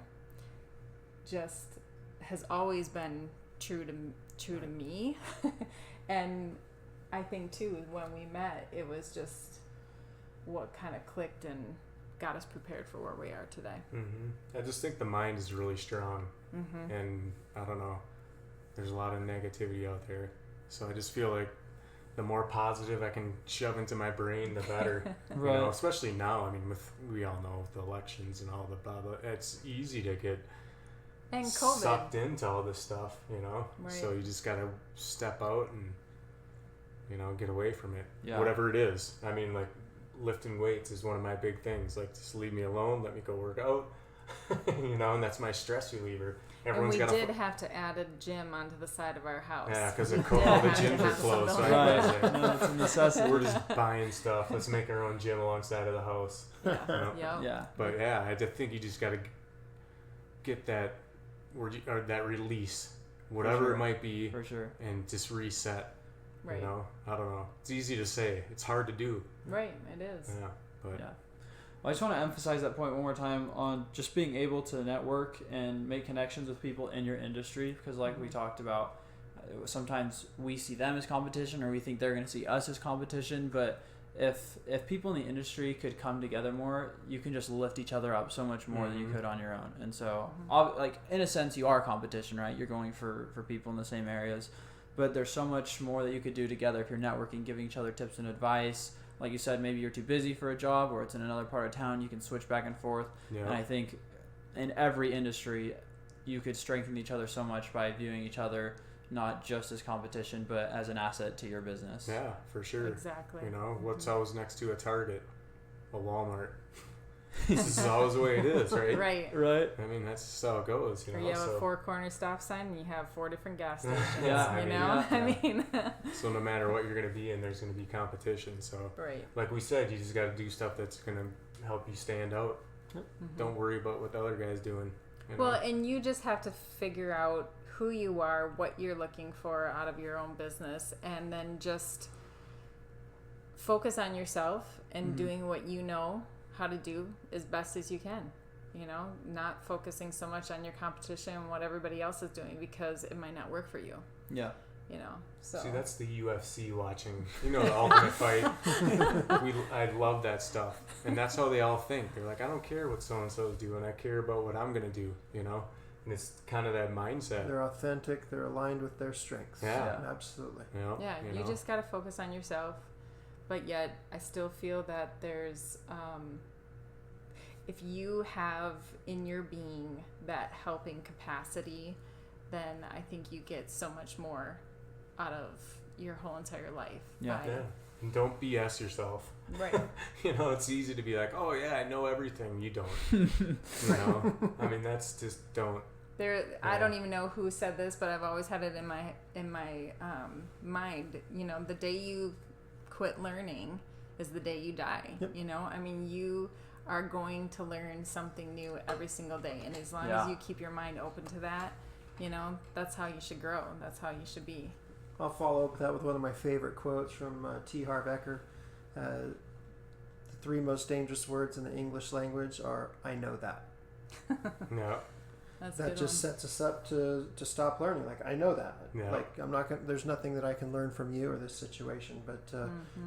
just has always been true to me. And I think too, when we met, it was just what kind of clicked and got us prepared for where we are today. I just think the mind is really strong, and I don't know, there's a lot of negativity out there, so I just feel like the more positive I can shove into my brain, the better. Right. Especially now. I mean, we all know with the elections and all the blah blah, it's easy to get and COVID sucked into all this stuff, Right. So you just gotta step out and get away from it, whatever it is. I mean, like lifting weights is one of my big things. Like, just leave me alone, let me go work out, and that's my stress reliever. And we did have to add a gym onto the side of our house. Yeah, because all the gyms are closed. So Right. No, it's a necessity. We're just buying stuff. Let's make our own gym alongside of the house. Yeah. But I think you just got to get that that release, whatever it might be, for sure, and just reset. Right. I don't know. It's easy to say. It's hard to do. Right. It is. Yeah. But. Yeah. Well, I just want to emphasize that point one more time on just being able to network and make connections with people in your industry, because like we talked about, sometimes we see them as competition or we think they're going to see us as competition, but if people in the industry could come together more, you can just lift each other up so much more than you could on your own. And so like in a sense you are competition, right? You're going for people in the same areas, but there's so much more that you could do together if you're networking, giving each other tips and advice. Like you said, maybe you're too busy for a job or it's in another part of town, you can switch back and forth. Yeah. And I think in every industry, you could strengthen each other so much by viewing each other not just as competition, but as an asset to your business. Yeah, for sure. Exactly. You know, what's always next to a Target? A Walmart. This is always the way it is, right? Right. I mean, that's just how it goes, you know. Or you have a 4-corner stop sign and you have 4 different gas stations, yeah, I mean. So no matter what you're going to be in, there's going to be competition. So, like we said, you just got to do stuff that's going to help you stand out. Mm-hmm. Don't worry about what the other guy's doing. You know? Well, and you just have to figure out who you are, what you're looking for out of your own business, and then just focus on yourself and doing what you know how to do as best as you can, you know, not focusing so much on your competition and what everybody else is doing, because it might not work for you. Yeah. You know, so. See, that's the UFC watching, you know, the Ultimate Fight. I love that stuff. And that's how they all think. They're like, I don't care what so-and-so's doing. I care about what I'm going to do, you know? And it's kind of that mindset. They're authentic. They're aligned with their strengths. Yeah. Absolutely. You just got to focus on yourself. But yet, I still feel that there's, if you have in your being that helping capacity, then I think you get so much more out of your whole entire life. Yeah. And don't BS yourself. Right. You know, it's easy to be like, oh yeah, I know everything. You don't. You know? I mean, that's just don't. I don't even know who said this, but I've always had it in my mind. You know, the day you quit learning is the day you die. Yep. You know, I mean, you are going to learn something new every single day, and as long as you keep your mind open to that, you know, that's how you should grow. That's how you should be. I'll follow up with that with one of my favorite quotes from T. Harv Eker. The 3 most dangerous words in the English language are, I know that. Yeah. That just sets us up to stop learning. Like, I know that. Yeah. Like, I'm not gonna, there's nothing that I can learn from you or this situation, but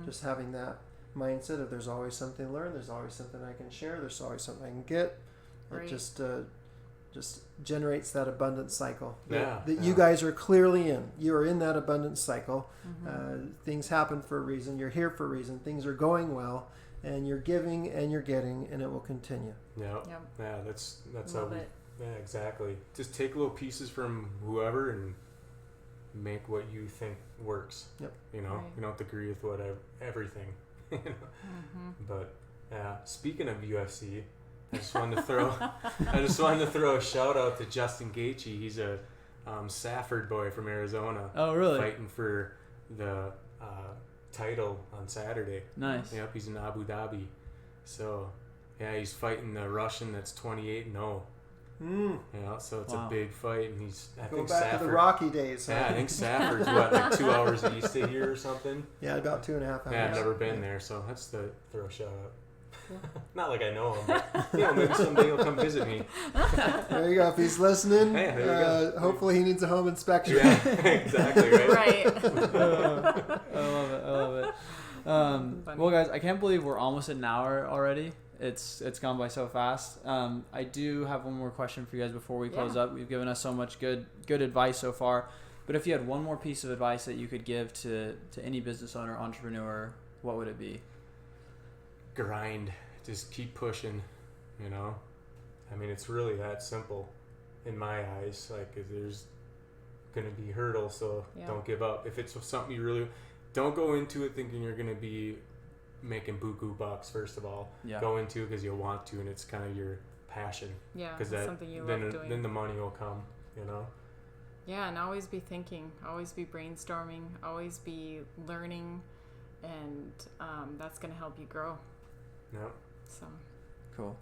just having that mindset of there's always something to learn, there's always something I can share, there's always something I can get. It just generates that abundance cycle that you guys are clearly in. You are in that abundance cycle. Things happen for a reason. You're here for a reason. Things are going well, and you're giving and you're getting, and it will continue. Yeah. That's how we. Yeah, exactly. Just take little pieces from whoever and make what you think works. Yep. You know, you don't have to agree with everything. You know? But speaking of UFC, I just wanted to throw a shout out to Justin Gaethje. He's a Safford boy from Arizona. Oh, really? Fighting for the title on Saturday. Nice. Yep, he's in Abu Dhabi. So, he's fighting the Russian that's 28-0. Yeah, so it's a big fight, and I think back Safford, to the Rocky days. Huh? Yeah, I think Safford's like 2 hours east of here or something. Yeah, about 2.5 hours. Yeah, I've never been there, so that's the throw a shout out. Not like I know him, but maybe someday he'll come visit me. There you go. If he's listening, there you go. Hopefully he needs a home inspection. Yeah, exactly right. I love it. Well, guys, I can't believe we're almost at an hour already. It's gone by so fast. I do have one more question for you guys before we close up. We've given us so much good advice so far, but if you had one more piece of advice that you could give to any business owner, entrepreneur, what would it be? Grind. Just keep pushing, you know? I mean, it's really that simple in my eyes. Like, there's going to be hurdles, so don't give up. If it's something you really... Don't go into it thinking you're going to be making buku bucks. First of all, go into it because you want to, and it's kind of your passion. Yeah, because something you love doing. Then the money will come. You know. Yeah, and always be thinking, always be brainstorming, always be learning, and that's going to help you grow. Yeah. So. Cool.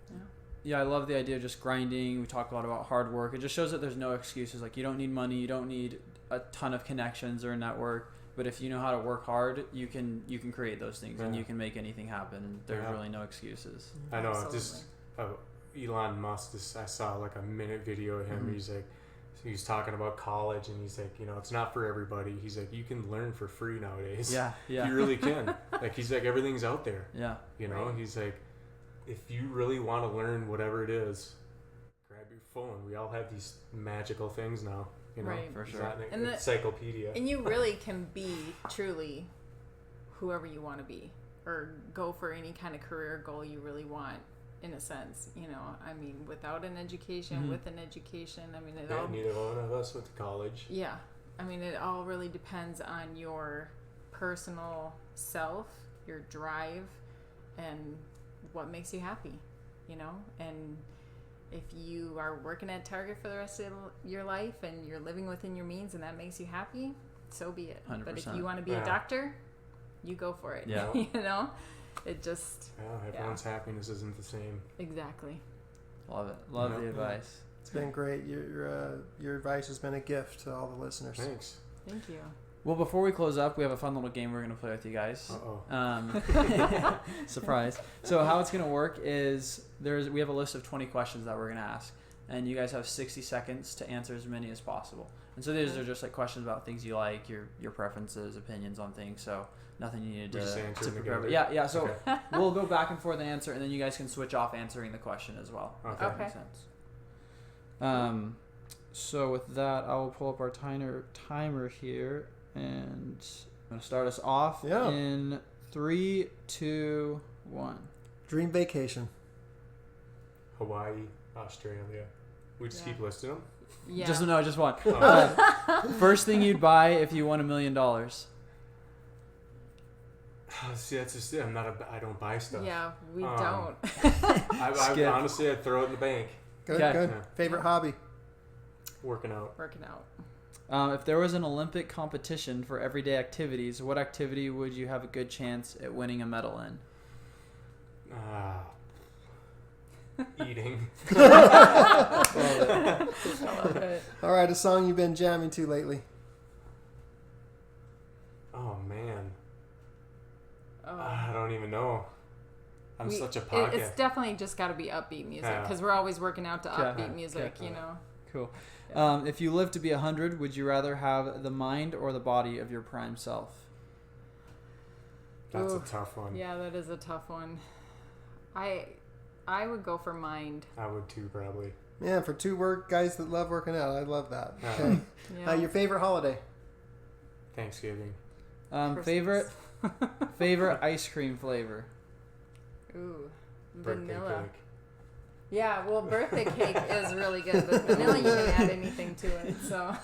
Yeah, I love the idea of just grinding. We talk a lot about hard work. It just shows that there's no excuses. Like, you don't need money, you don't need a ton of connections or a network. But if you know how to work hard, you can create those things and you can make anything happen. There's really no excuses. I know. Absolutely. Just Elon Musk. I saw like a minute video of him. He's talking about college, and he's like, it's not for everybody. He's like, you can learn for free nowadays. Yeah. You really can. Like, he's like, everything's out there. Yeah. He's like, if you really want to learn whatever it is, grab your phone. We all have these magical things now. You know, right. For it's sure. not And an encyclopedia. And you really can be truly whoever you want to be, or go for any kind of career goal you really want, in a sense. You know, I mean, without an education, with an education, I mean, it all... Neither one of us went to college. Yeah. I mean, it all really depends on your personal self, your drive, and what makes you happy, you know? And if you are working at Target for the rest of your life and you're living within your means and that makes you happy, so be it. 100%. But if you want to be a doctor, you go for it. Yeah. You know? It just... Yeah, everyone's happiness isn't the same. Exactly. Love it. Love the advice. It's been great. Your advice has been a gift to all the listeners. Thanks. Thank you. Well, before we close up, we have a fun little game we're going to play with you guys. Surprise. So how it's going to work is we have a list of 20 questions that we're going to ask, and you guys have 60 seconds to answer as many as possible. And so these are just like questions about things you like, your preferences, opinions on things. So nothing you need to prepare. But yeah. So we'll go back and forth and answer, and then you guys can switch off answering the question as well. Okay. If that makes sense. So with that, I will pull up our timer here, and I'm going to start us off in 3, 2, 1. Dream vacation. Hawaii, Australia. We just keep listing them? Yeah. Just one. First thing you'd buy if you won $1 million. See, that's just it. I don't buy stuff. Yeah, we don't. I honestly, I'd throw it in the bank. Good. Okay. Yeah. Favorite hobby? Working out. If there was an Olympic competition for everyday activities, what activity would you have a good chance at winning a medal in? Eating. I love it. All right, a song you've been jamming to lately. Oh, man. I don't even know. I'm such a pocket. It's definitely just got to be upbeat music, because we're always working out to upbeat music, you know. Cool. Yeah. If you lived to be 100, would you rather have the mind or the body of your prime self? That's a tough one. Yeah, that is a tough one. I would go for mind. I would too, probably. Yeah, for two guys that love working out, I love that. Okay. Your favorite holiday? Thanksgiving. Favorite ice cream flavor? Ooh, Birthday vanilla. cake. Yeah, well, birthday cake is really good, but vanilla, you can add anything to it, so.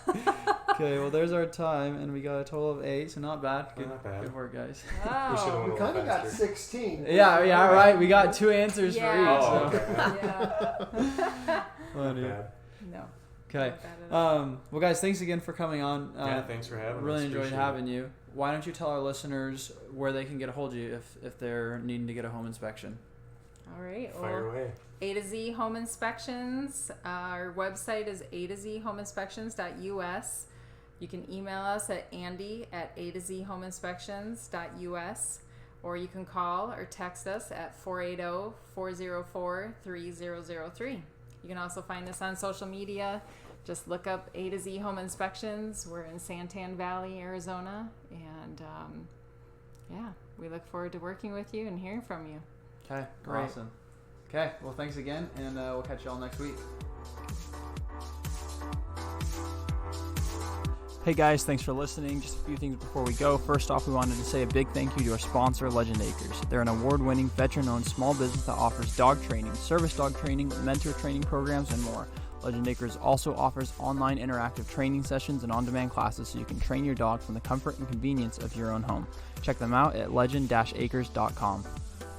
Okay, well, there's our time, and we got a total of 8, so not bad. Not bad. Good work, guys. Oh. We kind of got 16. Yeah, right. We got 2 answers for each. Oh, so. okay. Yeah. Not bad. No. Okay. Well, guys, thanks again for coming on. Thanks for having us. Really enjoyed having you. Why don't you tell our listeners where they can get a hold of you if they're needing to get a home inspection? All right. Fire away. A2Z Home Inspections. Our website is A2ZHomeInspections.us. You can email us at andy@A2ZHomeInspections.us, or you can call or text us at 480-404-3003. You can also find us on social media. Just look up A2Z Home Inspections. We're in Santan Valley, Arizona, and we look forward to working with you and hearing from you. Okay, great. Awesome. Okay, well, thanks again, and we'll catch you all next week. Hey guys, thanks for listening. Just a few things before we go. First off, we wanted to say a big thank you to our sponsor, Legend Acres. They're an award-winning, veteran-owned small business that offers dog training, service dog training, mentor training programs, and more. Legend Acres also offers online interactive training sessions and on-demand classes so you can train your dog from the comfort and convenience of your own home. Check them out at legend-acres.com.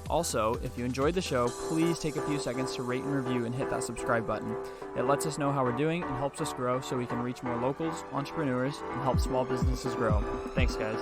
Also, if you enjoyed the show, please take a few seconds to rate and review and hit that subscribe button. It lets us know how we're doing and helps us grow so we can reach more locals, entrepreneurs, and help small businesses grow. Thanks, guys.